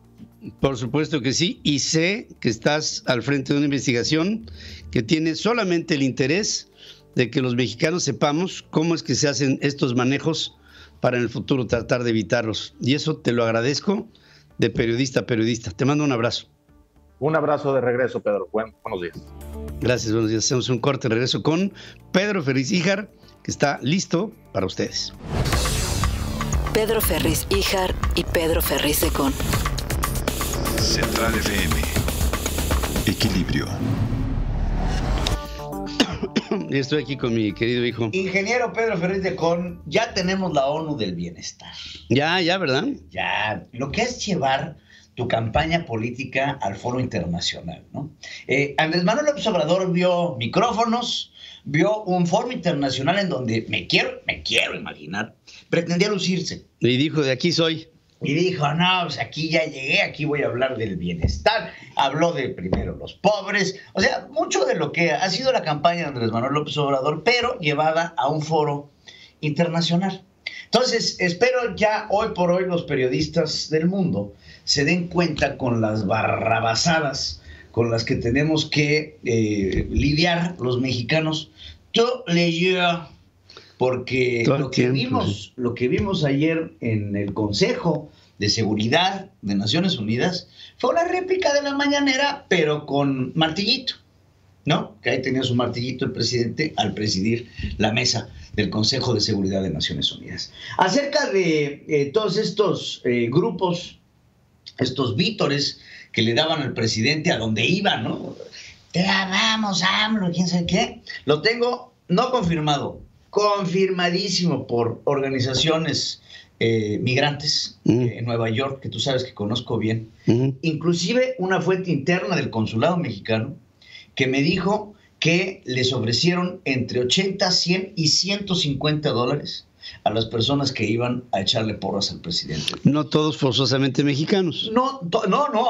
Por supuesto que sí, y sé que estás al frente de una investigación que tiene solamente el interés de que los mexicanos sepamos cómo es que se hacen estos manejos para en el futuro tratar de evitarlos. Y eso te lo agradezco de periodista a periodista. Te mando un abrazo. Un abrazo de regreso, Pedro. Buenos días. Gracias, buenos días. Hacemos un corte, regreso con Pedro Ferriz Híjar, que está listo para ustedes. Pedro Ferriz Híjar y Pedro Ferriz de Con. Central FM. Equilibrio. Y estoy aquí con mi querido hijo. Ingeniero Pedro Ferriz de Con, ya tenemos la ONU del bienestar. Ya, ¿verdad? Ya, lo que es llevar tu campaña política al foro internacional, ¿no? Andrés Manuel López Obrador vio micrófonos, vio un foro internacional en donde me quiero imaginar, pretendía lucirse. Y dijo, de aquí soy. Y dijo, no, pues aquí ya llegué, aquí voy a hablar del bienestar. Habló de primero los pobres, o sea, mucho de lo que ha sido la campaña de Andrés Manuel López Obrador, pero llevada a un foro internacional. Entonces, espero ya hoy por hoy los periodistas del mundo se den cuenta con las barrabasadas con las que tenemos que lidiar los mexicanos. Yo leía, porque lo que vimos ayer en el Consejo de Seguridad de Naciones Unidas fue una réplica de la mañanera, pero con martillito, ¿no? Que ahí tenía su martillito el presidente al presidir la mesa del Consejo de Seguridad de Naciones Unidas. Acerca de todos estos grupos, estos vítores que le daban al presidente a donde iba, ¿no? Te la damos, AMLO, quién sabe qué. Lo tengo no confirmado, confirmadísimo por organizaciones migrantes en Nueva York, que tú sabes que conozco bien. Inclusive una fuente interna del consulado mexicano que me dijo que les ofrecieron entre 80, 100 y 150 dólares a las personas que iban a echarle porras al presidente. No todos forzosamente mexicanos. No,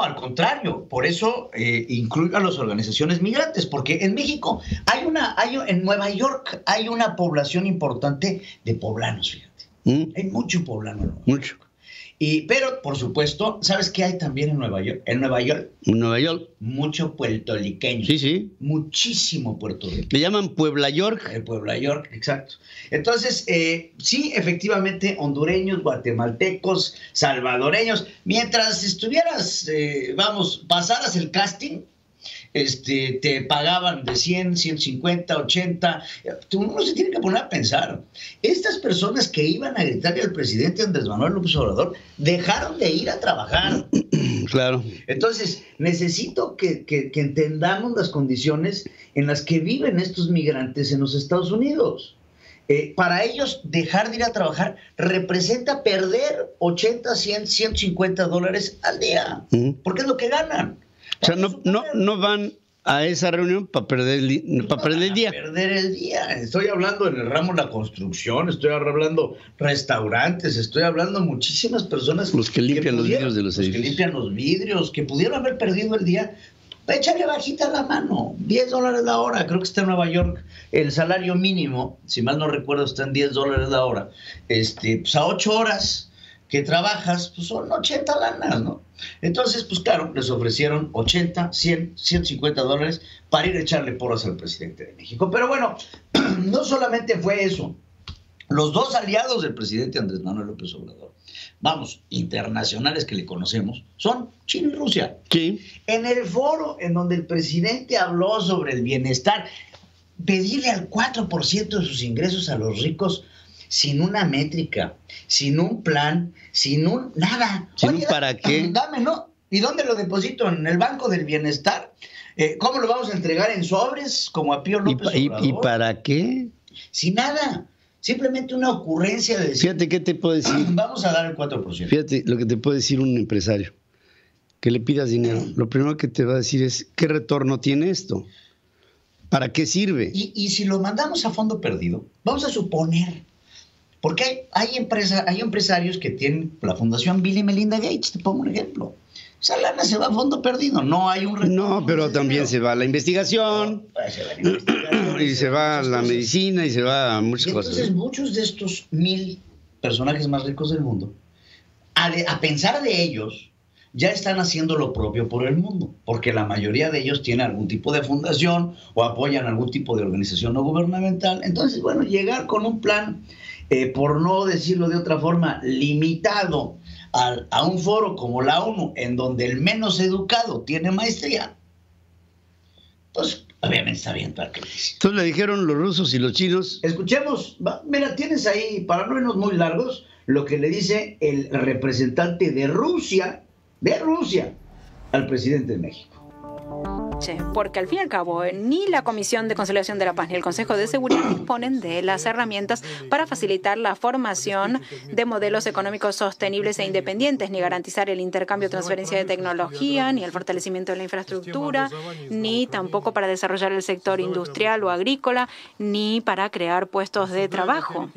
al contrario. Por eso incluyo a las organizaciones migrantes, porque en México en Nueva York hay una población importante de poblanos, fíjate. Hay mucho poblano, ¿no? Mucho. Pero, por supuesto, ¿sabes qué hay también en Nueva York? En Nueva York. Mucho puertorriqueño. Sí. Muchísimo puertorriqueño. Le llaman Puebla York. Puebla York, exacto. Entonces, sí, efectivamente, hondureños, guatemaltecos, salvadoreños. Mientras estuvieras, pasaras el casting, te pagaban de 100, 150, 80. Uno se tiene que poner a pensar. Estas personas que iban a gritarle al presidente Andrés Manuel López Obrador dejaron de ir a trabajar. Claro. Entonces, necesito que entendamos las condiciones en las que viven estos migrantes en los Estados Unidos. Para ellos, dejar de ir a trabajar representa perder 80, 100, 150 dólares al día. Porque es lo que ganan. O sea, no van a esa reunión para perder el día. Perder el día. Estoy hablando en el ramo de la construcción, estoy hablando restaurantes, estoy hablando muchísimas personas. Los que limpian los vidrios de los edificios. Que limpian los vidrios, que pudieron haber perdido el día. Échale bajita la mano, $10 la hora. Creo que está en Nueva York el salario mínimo, si mal no recuerdo, está en $10 la hora. Pues a 8 horas que trabajas, pues son 80 lanas, ¿no? Entonces, pues claro, les ofrecieron 80, 100, 150 dólares para ir a echarle porras al presidente de México. Pero bueno, no solamente fue eso. Los dos aliados del presidente Andrés Manuel López Obrador, internacionales que le conocemos, son China y Rusia. Sí. En el foro en donde el presidente habló sobre el bienestar, pedirle al 4% de sus ingresos a los ricos sin una métrica, sin un plan, sin nada. Oye, ¿para qué? Dame, ¿no? ¿Y dónde lo deposito? ¿En el Banco del Bienestar? ¿Cómo lo vamos a entregar en sobres como a Pío López Obrador? ¿Y para qué? Sin nada. Simplemente una ocurrencia de decir... Fíjate, ¿qué te puedo decir? Vamos a dar el 4%. Fíjate lo que te puede decir un empresario. Que le pidas dinero. Lo primero que te va a decir es, ¿qué retorno tiene esto? ¿Para qué sirve? Y si lo mandamos a fondo perdido, vamos a suponer... Porque hay empresarios que tienen la Fundación Bill y Melinda Gates, te pongo un ejemplo. Esa lana se va a fondo perdido, no hay un retorno. No, pero también se va a la investigación, y se va a la medicina, y se va a muchas cosas. Entonces, muchos de estos 1000 personajes más ricos del mundo, a pensar de ellos, ya están haciendo lo propio por el mundo, porque la mayoría de ellos tienen algún tipo de fundación o apoyan algún tipo de organización no gubernamental. Entonces, bueno, llegar con un plan por no decirlo de otra forma, limitado a un foro como la ONU, en donde el menos educado tiene maestría, pues obviamente está bien para que le dice. Entonces le dijeron los rusos y los chinos. Escuchemos, mira, tienes ahí, para no irnos muy largos, lo que le dice el representante de Rusia, al presidente de México. Porque al fin y al cabo ni la Comisión de Conciliación de la Paz ni el Consejo de Seguridad disponen de las herramientas para facilitar la formación de modelos económicos sostenibles e independientes, ni garantizar el intercambio o transferencia de tecnología, ni el fortalecimiento de la infraestructura, ni tampoco para desarrollar el sector industrial o agrícola, ni para crear puestos de trabajo.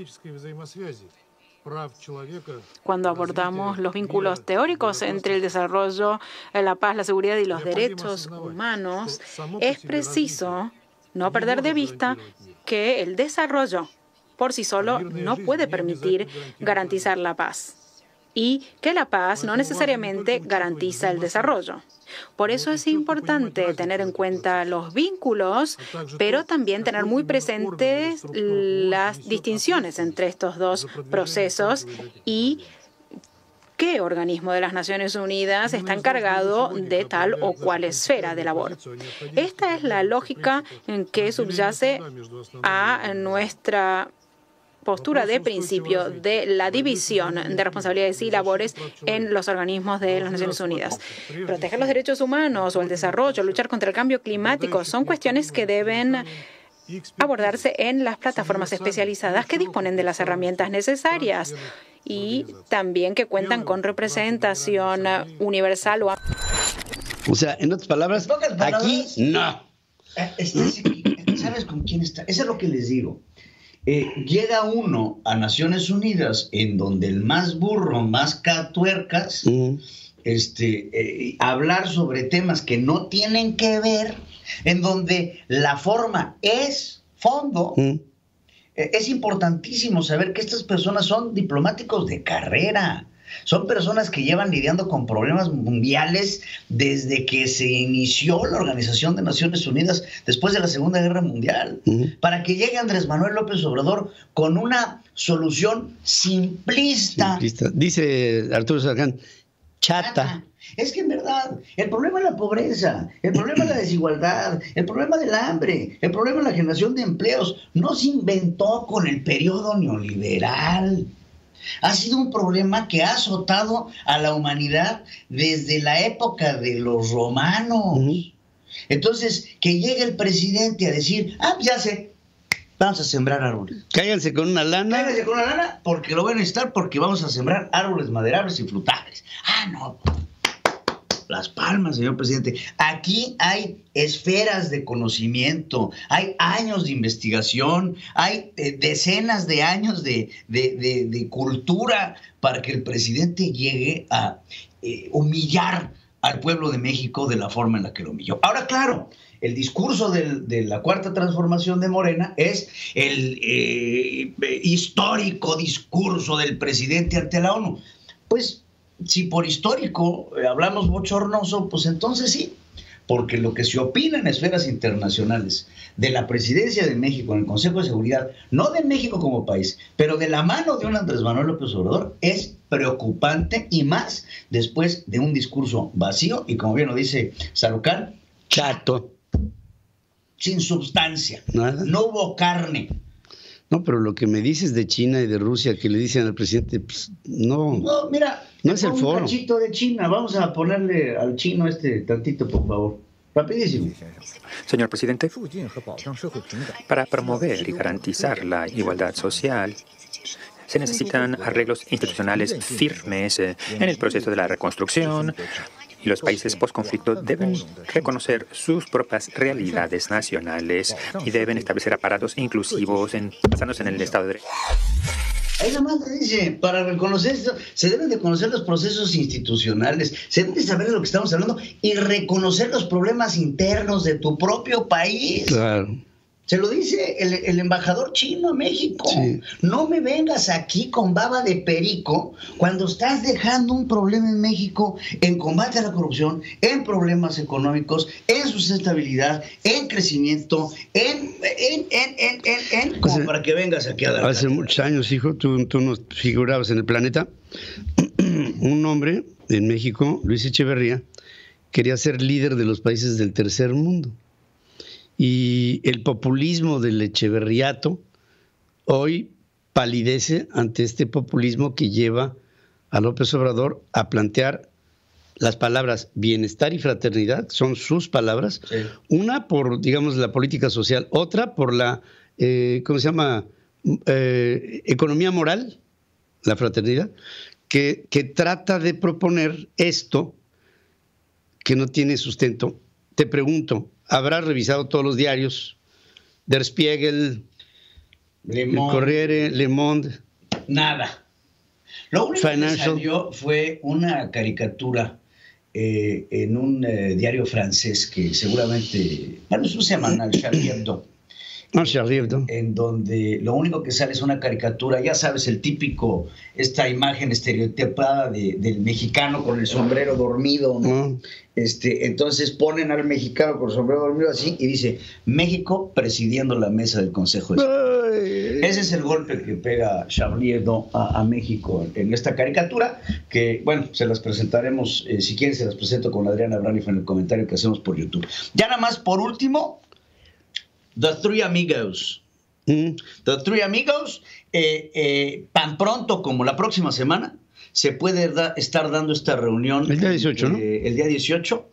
Cuando abordamos los vínculos teóricos entre el desarrollo, la paz, la seguridad y los derechos humanos, es preciso no perder de vista que el desarrollo por sí solo no puede permitir garantizar la paz y que la paz no necesariamente garantiza el desarrollo. Por eso es importante tener en cuenta los vínculos, pero también tener muy presentes las distinciones entre estos dos procesos y qué organismo de las Naciones Unidas está encargado de tal o cual esfera de labor. Esta es la lógica en que subyace a nuestra postura de principio de la división de responsabilidades y labores en los organismos de las Naciones Unidas. Proteger los derechos humanos o el desarrollo, luchar contra el cambio climático, son cuestiones que deben abordarse en las plataformas especializadas que disponen de las herramientas necesarias y también que cuentan con representación universal. O sea, en otras palabras, aquí no. ¿Sabes con quién está? Eso es lo que les digo. Llega uno a Naciones Unidas en donde el más burro, más catuercas, hablar sobre temas que no tienen que ver, en donde la forma es fondo. Es importantísimo saber que estas personas son diplomáticos de carrera. Son personas que llevan lidiando con problemas mundiales desde que se inició la Organización de Naciones Unidas después de la Segunda Guerra Mundial. Para que llegue Andrés Manuel López Obrador con una solución simplista. Dice Arturo Sargán, chata. Es que en verdad, el problema es la pobreza, el problema es la desigualdad, el problema del hambre, el problema es la generación de empleos. No se inventó con el periodo neoliberal. Ha sido un problema que ha azotado a la humanidad desde la época de los romanos. Entonces, que llegue el presidente a decir, ya sé, vamos a sembrar árboles. Cáiganse con una lana. Cáiganse con una lana porque lo van a necesitar, porque vamos a sembrar árboles maderables y frutales. No, Las Palmas, señor presidente. Aquí hay esferas de conocimiento, hay años de investigación, hay decenas de años de cultura para que el presidente llegue a humillar al pueblo de México de la forma en la que lo humilló. Ahora, claro, el discurso de la Cuarta Transformación de Morena es el histórico discurso del presidente ante la ONU. Pues, si por histórico hablamos bochornoso, pues entonces sí, porque lo que se opina en esferas internacionales de la presidencia de México en el Consejo de Seguridad, no de México como país, pero de la mano de un Andrés Manuel López Obrador, es preocupante, y más después de un discurso vacío y, como bien lo dice Sarucán, chato, sin sustancia. Nada. No hubo carne. No, pero lo que me dices de China y de Rusia, que le dicen al presidente, pues no. No, mira, no es el foro. Un cachito de China. Vamos a ponerle al chino tantito, por favor. Rapidísimo. Señor presidente, para promover y garantizar la igualdad social, se necesitan arreglos institucionales firmes en el proceso de la reconstrucción, y los países post-conflicto deben reconocer sus propias realidades nacionales y deben establecer aparatos inclusivos basándose en el Estado de Derecho. Ahí nada más le dice, para reconocer esto, se deben de conocer los procesos institucionales, se debe de saber de lo que estamos hablando y reconocer los problemas internos de tu propio país. Claro. Se lo dice el embajador chino a México. Sí. No me vengas aquí con baba de perico cuando estás dejando un problema en México en combate a la corrupción, en problemas económicos, en sustentabilidad, en crecimiento, como para que vengas aquí a dar. Hace muchos años, hijo, tú nos figurabas en El Planeta. Un hombre en México, Luis Echeverría, quería ser líder de los países del tercer mundo. Y el populismo del echeverriato hoy palidece ante este populismo que lleva a López Obrador a plantear las palabras bienestar y fraternidad, son sus palabras, sí. Una por, digamos, la política social, otra por la, ¿cómo se llama? Economía moral, la fraternidad, que trata de proponer esto que no tiene sustento. Te pregunto, ¿habrás revisado todos los diarios? Der Spiegel, el Corriere, Le Monde. Nada. Lo único que salió fue una caricatura en un diario francés que seguramente, bueno, es un semanal, Charlie Hebdo. No, Charlie Hebdo. En donde lo único que sale es una caricatura, ya sabes, el típico, esta imagen estereotipada del mexicano con el sombrero dormido, ¿no? Entonces ponen al mexicano con el sombrero dormido así y dice, México presidiendo la mesa del Consejo de Seguridad. Ese es el golpe que pega Charlie Hebdo a México en esta caricatura, que, bueno, se las presentaremos, si quieren se las presento con Adriana Braniff en el comentario que hacemos por YouTube. Ya nada más, por último, The Three Amigos. The Three Amigos, tan pronto como la próxima semana, se puede estar dando esta reunión. El día 18, ¿no? El día 18,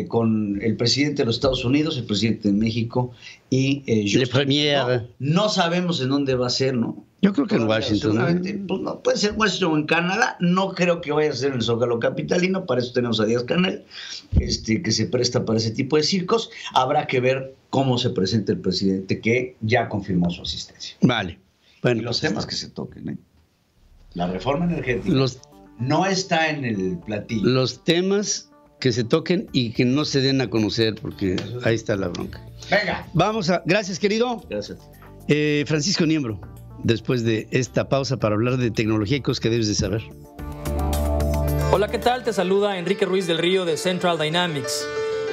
con el presidente de los Estados Unidos, el presidente de México y el premier. No sabemos en dónde va a ser, ¿no? Yo creo que en Washington. Pues no, puede ser Washington o en Canadá. No creo que vaya a ser en el Zócalo capitalino. Para eso tenemos a Díaz Canel, que se presta para ese tipo de circos. Habrá que ver cómo se presenta el presidente, que ya confirmó su asistencia. Vale. Bueno, y los temas que se toquen, La reforma energética no está en el platillo. Los temas que se toquen y que no se den a conocer, porque ahí está la bronca. Venga. Vamos a... Gracias, querido. Gracias. Francisco Niembro, después de esta pausa para hablar de tecnología y cosas que debes de saber. Hola, ¿qué tal? Te saluda Enrique Ruiz del Río de Central Dynamics.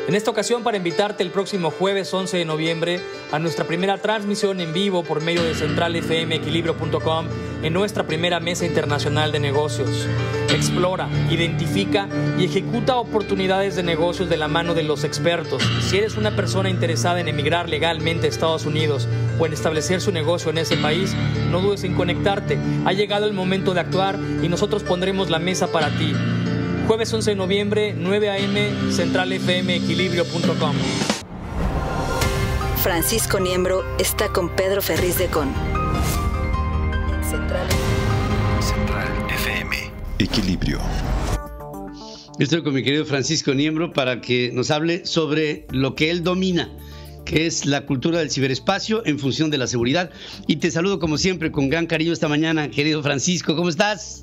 En esta ocasión para invitarte el próximo jueves 11 de noviembre a nuestra primera transmisión en vivo por medio de centralfmequilibrio.com en nuestra primera mesa internacional de negocios. Explora, identifica y ejecuta oportunidades de negocios de la mano de los expertos. Si eres una persona interesada en emigrar legalmente a Estados Unidos o en establecer su negocio en ese país, no dudes en conectarte. Ha llegado el momento de actuar y nosotros pondremos la mesa para ti. Jueves 11 de noviembre, 9 a.m., centralfmequilibrio.com. Francisco Niembro está con Pedro Ferriz de Con. Central FM. Equilibrio. Estoy con mi querido Francisco Niembro para que nos hable sobre lo que él domina, que es la cultura del ciberespacio en función de la seguridad. Y te saludo como siempre con gran cariño esta mañana, querido Francisco. ¿Cómo estás?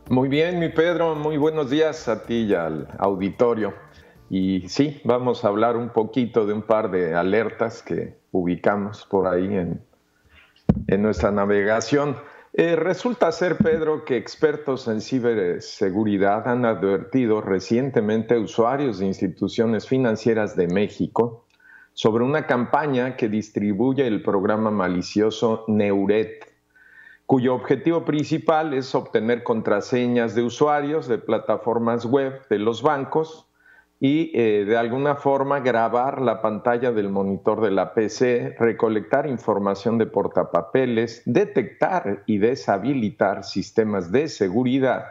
Muy bien, mi Pedro, muy buenos días a ti y al auditorio. Y sí, vamos a hablar un poquito de un par de alertas que ubicamos por ahí en nuestra navegación. Resulta ser, Pedro, que expertos en ciberseguridad han advertido recientemente a usuarios de instituciones financieras de México sobre una campaña que distribuye el programa malicioso Neuret, cuyo objetivo principal es obtener contraseñas de usuarios de plataformas web de los bancos y de alguna forma grabar la pantalla del monitor de la PC, recolectar información de portapapeles, detectar y deshabilitar sistemas de seguridad,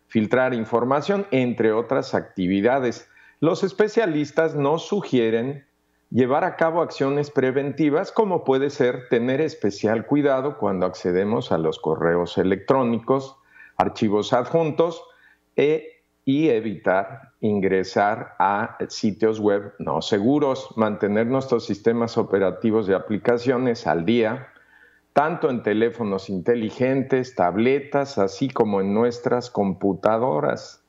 filtrar información, entre otras actividades. Los especialistas nos sugieren llevar a cabo acciones preventivas, como puede ser tener especial cuidado cuando accedemos a los correos electrónicos, archivos adjuntos y evitar ingresar a sitios web no seguros, mantener nuestros sistemas operativos de aplicaciones al día, tanto en teléfonos inteligentes, tabletas, así como en nuestras computadoras.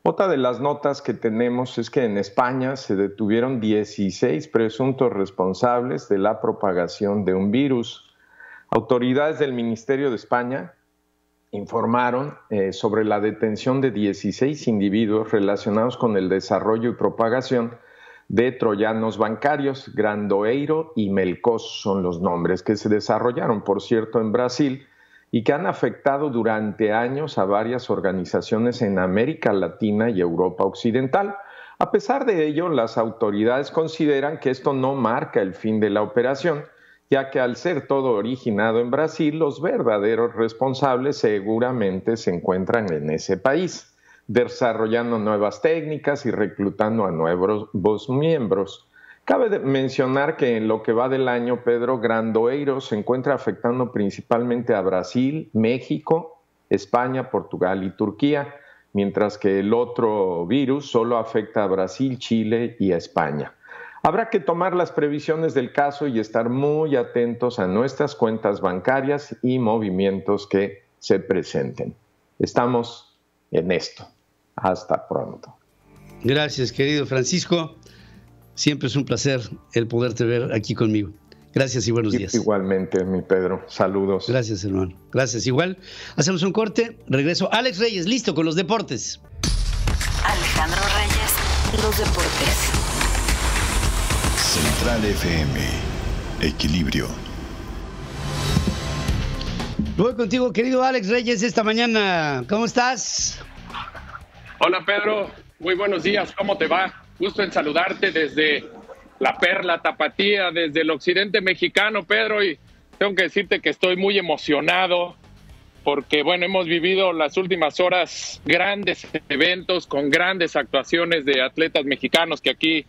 Otra de las notas que tenemos es que en España se detuvieron 16 presuntos responsables de la propagación de un virus. Autoridades del Ministerio de España informaron sobre la detención de 16 individuos relacionados con el desarrollo y propagación de troyanos bancarios. Grandoeiro y Melcos son los nombres que se desarrollaron, por cierto, en Brasil, y que han afectado durante años a varias organizaciones en América Latina y Europa Occidental. A pesar de ello, las autoridades consideran que esto no marca el fin de la operación, ya que al ser todo originado en Brasil, los verdaderos responsables seguramente se encuentran en ese país, desarrollando nuevas técnicas y reclutando a nuevos miembros. Cabe mencionar que en lo que va del año, Pedro, Grandoeiro se encuentra afectando principalmente a Brasil, México, España, Portugal y Turquía, mientras que el otro virus solo afecta a Brasil, Chile y a España. Habrá que tomar las previsiones del caso y estar muy atentos a nuestras cuentas bancarias y movimientos que se presenten. Estamos en esto. Hasta pronto. Gracias, querido Francisco. Siempre es un placer el poderte ver aquí conmigo. Gracias y buenos días. Igualmente, mi Pedro. Saludos. Gracias, hermano. Gracias. Igual. Hacemos un corte. Regreso. Alex Reyes, listo con los deportes. Alejandro Reyes, los deportes. Central FM. Equilibrio. Voy contigo, querido Alex Reyes, esta mañana. ¿Cómo estás? Hola, Pedro. Muy buenos días. ¿Cómo te va? Gusto en saludarte desde la Perla Tapatía, desde el occidente mexicano, Pedro, y tengo que decirte que estoy muy emocionado porque, bueno, hemos vivido las últimas horas grandes eventos con grandes actuaciones de atletas mexicanos que aquí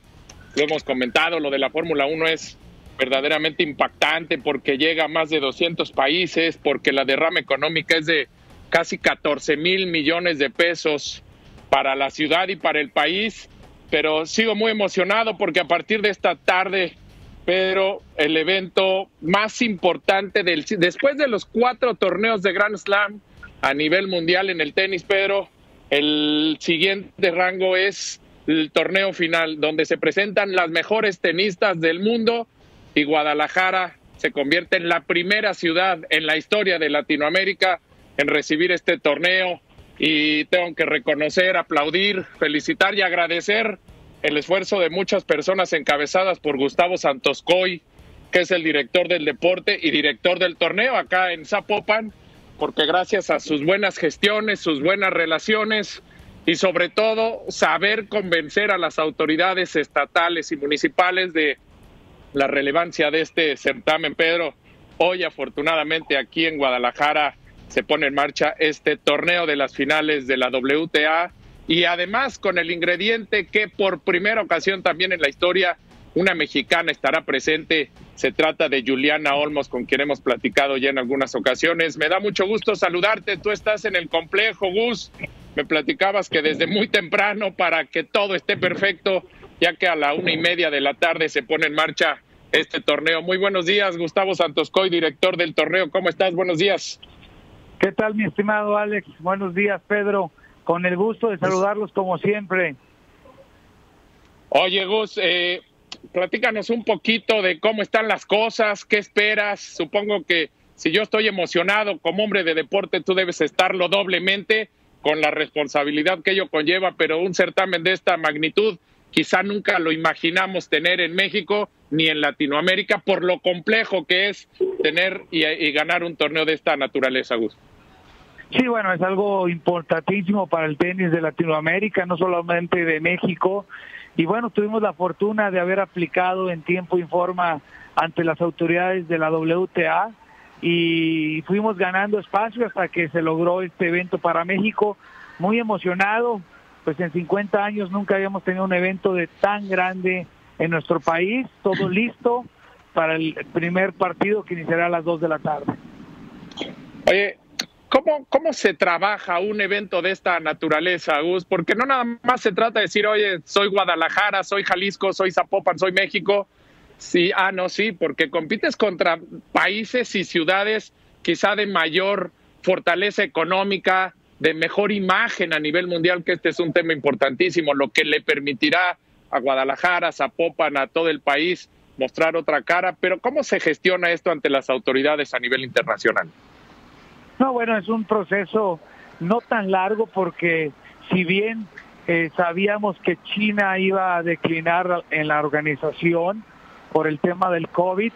lo hemos comentado. Lo de la Fórmula 1 es verdaderamente impactante porque llega a más de 200 países, porque la derrama económica es de casi 14,000 millones de pesos para la ciudad y para el país. Pero sigo muy emocionado porque a partir de esta tarde, Pedro, el evento más importante después de los 4 torneos de Grand Slam a nivel mundial en el tenis, Pedro, el siguiente rango es el torneo final, donde se presentan las mejores tenistas del mundo, y Guadalajara se convierte en la primera ciudad en la historia de Latinoamérica en recibir este torneo. Y tengo que reconocer, aplaudir, felicitar y agradecer el esfuerzo de muchas personas encabezadas por Gustavo Santoscoy, que es el director del deporte y director del torneo acá en Zapopan, porque gracias a sus buenas gestiones, sus buenas relaciones y sobre todo saber convencer a las autoridades estatales y municipales de la relevancia de este certamen, Pedro, hoy afortunadamente aquí en Guadalajara se pone en marcha este torneo de las finales de la WTA, y además con el ingrediente que por primera ocasión también en la historia una mexicana estará presente. Se trata de Juliana Olmos, con quien hemos platicado ya en algunas ocasiones. Me da mucho gusto saludarte. Tú estás en el complejo, Gus. Me platicabas que desde muy temprano para que todo esté perfecto, ya que a la 1:30 de la tarde se pone en marcha este torneo. Muy buenos días, Gustavo Santoscoy, director del torneo. ¿Cómo estás? Buenos días. ¿Qué tal, mi estimado Alex? Buenos días, Pedro. Con el gusto de saludarlos como siempre. Oye, Gus, platícanos un poquito de cómo están las cosas, qué esperas. Supongo que si yo estoy emocionado como hombre de deporte, tú debes estarlo doblemente con la responsabilidad que ello conlleva, pero un certamen de esta magnitud quizá nunca lo imaginamos tener en México ni en Latinoamérica, por lo complejo que es tener y ganar un torneo de esta naturaleza, Gus. Sí, bueno, es algo importantísimo para el tenis de Latinoamérica, no solamente de México. Y bueno, tuvimos la fortuna de haber aplicado en tiempo y forma ante las autoridades de la WTA y fuimos ganando espacio hasta que se logró este evento para México. Muy emocionado, pues en 50 años nunca habíamos tenido un evento de tan grande en nuestro país. Todo listo para el primer partido que iniciará a las 2 de la tarde. Oye, ¿Cómo se trabaja un evento de esta naturaleza, Gus? Porque no nada más se trata de decir, oye, soy Guadalajara, soy Jalisco, soy Zapopan, soy México. Sí, sí, porque compites contra países y ciudades quizá de mayor fortaleza económica, de mejor imagen a nivel mundial, que este es un tema importantísimo, lo que le permitirá a Guadalajara, a Zapopan, a todo el país mostrar otra cara. Pero ¿cómo se gestiona esto ante las autoridades a nivel internacional? No, bueno, es un proceso no tan largo porque si bien sabíamos que China iba a declinar en la organización por el tema del COVID,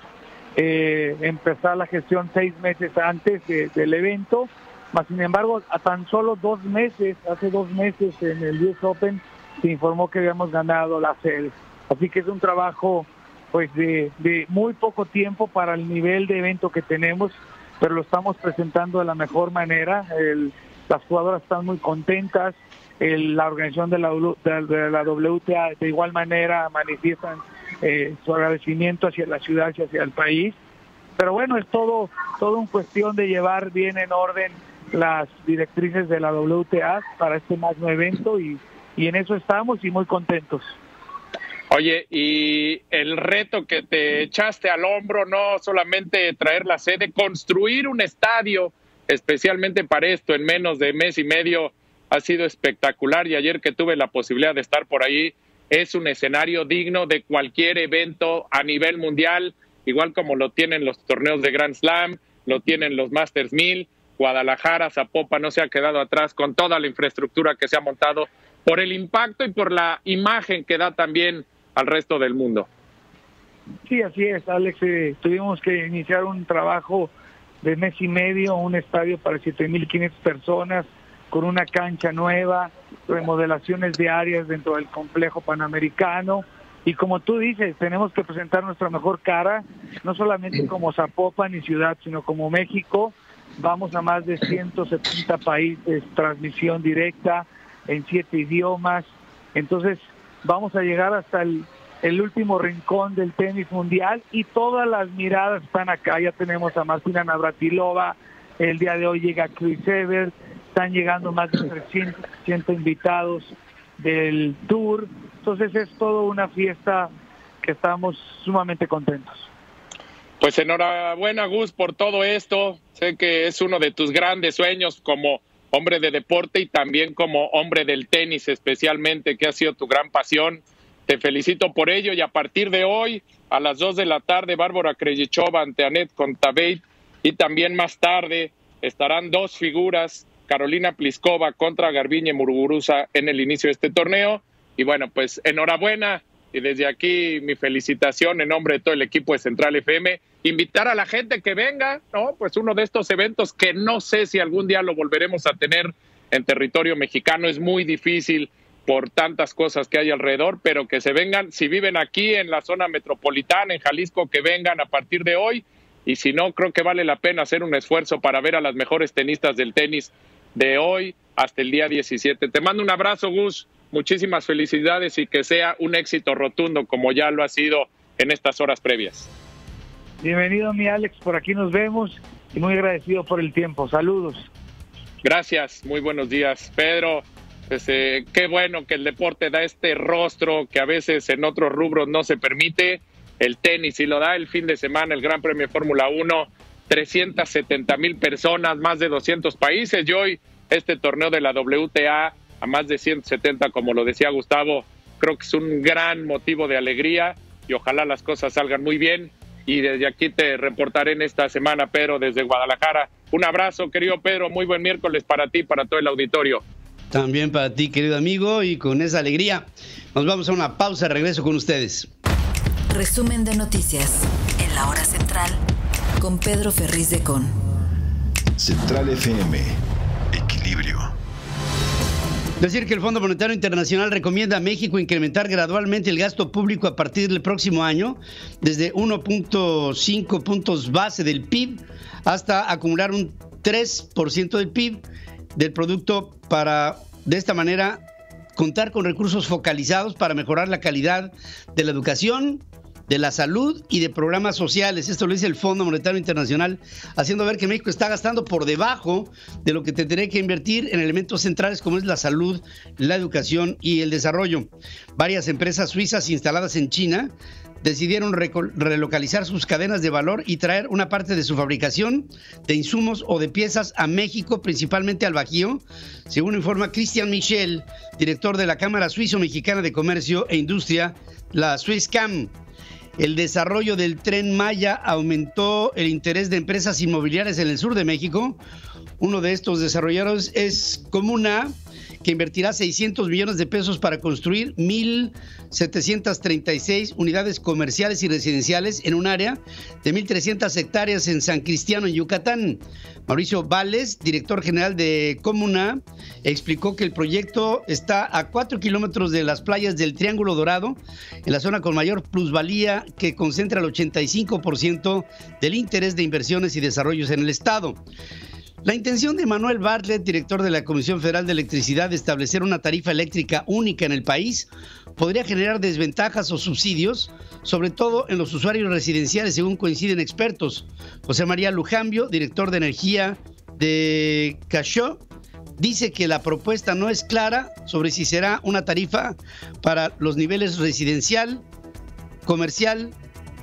empezar la gestión 6 meses antes del evento, mas sin embargo a tan solo 2 meses, hace 2 meses en el US Open se informó que habíamos ganado la sede. Así que es un trabajo pues de muy poco tiempo para el nivel de evento que tenemos, pero lo estamos presentando de la mejor manera. Las jugadoras están muy contentas, la organización de la WTA de igual manera manifiestan su agradecimiento hacia la ciudad y hacia el país. Pero bueno, es todo una cuestión de llevar bien en orden las directrices de la WTA para este magno evento y en eso estamos y muy contentos. Oye, y el reto que te echaste al hombro, no solamente traer la sede, construir un estadio especialmente para esto en menos de mes y medio, ha sido espectacular. Y ayer que tuve la posibilidad de estar por ahí, es un escenario digno de cualquier evento a nivel mundial, igual como lo tienen los torneos de Grand Slam, lo tienen los Masters 1000. Guadalajara, Zapopan no se ha quedado atrás con toda la infraestructura que se ha montado por el impacto y por la imagen que da también al resto del mundo. Sí, así es, Alex. Tuvimos que iniciar un trabajo de mes y medio, un estadio para 7.500 personas, con una cancha nueva, remodelaciones de áreas dentro del complejo panamericano. Y como tú dices, tenemos que presentar nuestra mejor cara, no solamente como Zapopan y ciudad, sino como México. Vamos a más de 170 países, transmisión directa en 7 idiomas. Entonces vamos a llegar hasta el último rincón del tenis mundial y todas las miradas están acá. Ya tenemos a Martina Navratilova, el día de hoy llega Chris Evert, están llegando más de 300 invitados del tour. Entonces es toda una fiesta que estamos sumamente contentos. Pues enhorabuena, Gus, por todo esto. Sé que es uno de tus grandes sueños como hombre de deporte y también como hombre del tenis especialmente, que ha sido tu gran pasión. Te felicito por ello y a partir de hoy, a las 2 de la tarde, Bárbara Krejcikova ante Anett Kontaveit y también más tarde estarán 2 figuras, Carolina Pliskova contra Garbiñe Muguruza en el inicio de este torneo. Y bueno, pues enhorabuena y desde aquí mi felicitación en nombre de todo el equipo de Central FM. Invitar a la gente que venga, ¿no? Pues uno de estos eventos que no sé si algún día lo volveremos a tener en territorio mexicano, es muy difícil por tantas cosas que hay alrededor, pero que se vengan, si viven aquí en la zona metropolitana, en Jalisco, que vengan a partir de hoy, y si no, creo que vale la pena hacer un esfuerzo para ver a las mejores tenistas del tenis de hoy hasta el día 17. Te mando un abrazo, Gus, muchísimas felicidades y que sea un éxito rotundo como ya lo ha sido en estas horas previas. Bienvenido, mi Alex, por aquí nos vemos y muy agradecido por el tiempo. Saludos. Gracias, muy buenos días, Pedro. Pues, qué bueno que el deporte da este rostro que a veces en otros rubros no se permite. El tenis, y lo da el fin de semana, el Gran Premio de Fórmula 1, 370,000 personas, más de 200 países, y hoy este torneo de la WTA a más de 170, como lo decía Gustavo, creo que es un gran motivo de alegría y ojalá las cosas salgan muy bien. Y desde aquí te reportaré en esta semana, Pedro, desde Guadalajara. Un abrazo, querido Pedro, muy buen miércoles para ti, para todo el auditorio. También para ti, querido amigo, y con esa alegría nos vamos a una pausa, regreso con ustedes. Resumen de noticias en la hora central con Pedro Ferriz de Con. Central FM, equilibrio. Decir que el Fondo Monetario Internacional recomienda a México incrementar gradualmente el gasto público a partir del próximo año, desde 1.5 puntos base del PIB hasta acumular un 3% del PIB del producto para, de esta manera, contar con recursos focalizados para mejorar la calidad de la educación, de la salud y de programas sociales. Esto lo dice el Fondo Monetario Internacional, haciendo ver que México está gastando por debajo de lo que tendría que invertir en elementos centrales como es la salud, la educación y el desarrollo. Varias empresas suizas instaladas en China decidieron relocalizar sus cadenas de valor y traer una parte de su fabricación de insumos o de piezas a México, principalmente al Bajío, según informa Christian Michel, director de la Cámara Suizo-Mexicana de Comercio e Industria, la Swisscam. El desarrollo del Tren Maya aumentó el interés de empresas inmobiliarias en el sur de México. Uno de estos desarrolladores es Comuna, que invertirá 600 millones de pesos para construir 1,736 unidades comerciales y residenciales en un área de 1,300 hectáreas en San Cristiano, en Yucatán. Mauricio Vales, director general de Comuna, explicó que el proyecto está a 4 kilómetros de las playas del Triángulo Dorado, en la zona con mayor plusvalía que concentra el 85% del interés de inversiones y desarrollos en el estado. La intención de Manuel Bartlett, director de la Comisión Federal de Electricidad, de establecer una tarifa eléctrica única en el país podría generar desventajas o subsidios, sobre todo en los usuarios residenciales, según coinciden expertos. José María Lujambio, director de energía de Cachó, dice que la propuesta no es clara sobre si será una tarifa para los niveles residencial, comercial,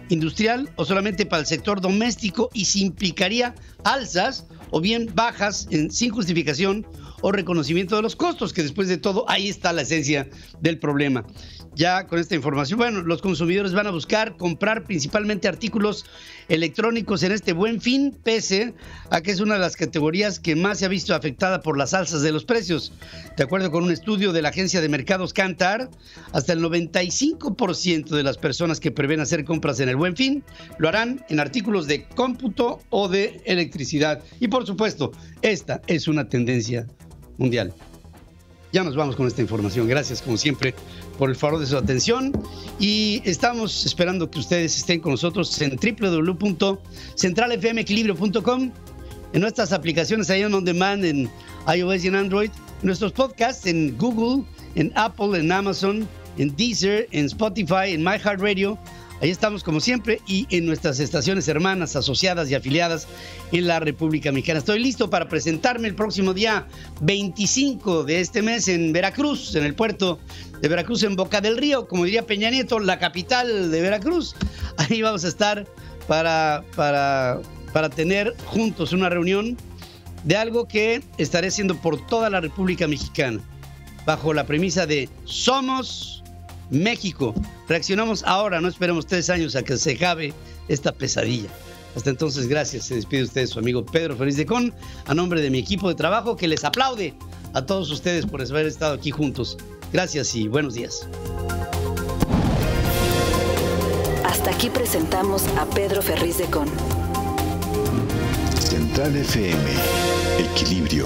industrial o solamente para el sector doméstico, y si implicaría alzas o bien bajas sin justificación o reconocimiento de los costos, que después de todo ahí está la esencia del problema. Ya con esta información, bueno, los consumidores van a buscar comprar principalmente artículos electrónicos en este Buen Fin, pese a que es una de las categorías que más se ha visto afectada por las alzas de los precios. De acuerdo con un estudio de la agencia de mercados Kantar, hasta el 95% de las personas que prevén hacer compras en el Buen Fin lo harán en artículos de cómputo o de electricidad. Y por supuesto, esta es una tendencia mundial. Ya nos vamos con esta información. Gracias, como siempre, por el favor de su atención. Y estamos esperando que ustedes estén con nosotros en www.centralfmequilibrio.com, en nuestras aplicaciones ahí en On Demand, en iOS y en Android, en nuestros podcasts en Google, en Apple, en Amazon, en Deezer, en Spotify, en iHeartRadio. Ahí estamos como siempre, y en nuestras estaciones hermanas, asociadas y afiliadas en la República Mexicana. Estoy listo para presentarme el próximo día 25 de este mes en Veracruz, en el puerto de Veracruz, en Boca del Río, como diría Peña Nieto, la capital de Veracruz. Ahí vamos a estar para tener juntos una reunión de algo que estaré haciendo por toda la República Mexicana, bajo la premisa de Somos México. Reaccionamos ahora, no esperemos 3 años a que se acabe esta pesadilla. Hasta entonces, gracias. Se despide usted su amigo Pedro Ferriz de Con, a nombre de mi equipo de trabajo, que les aplaude a todos ustedes por haber estado aquí juntos. Gracias y buenos días. Hasta aquí presentamos a Pedro Ferriz de Con. Central FM, Equilibrio.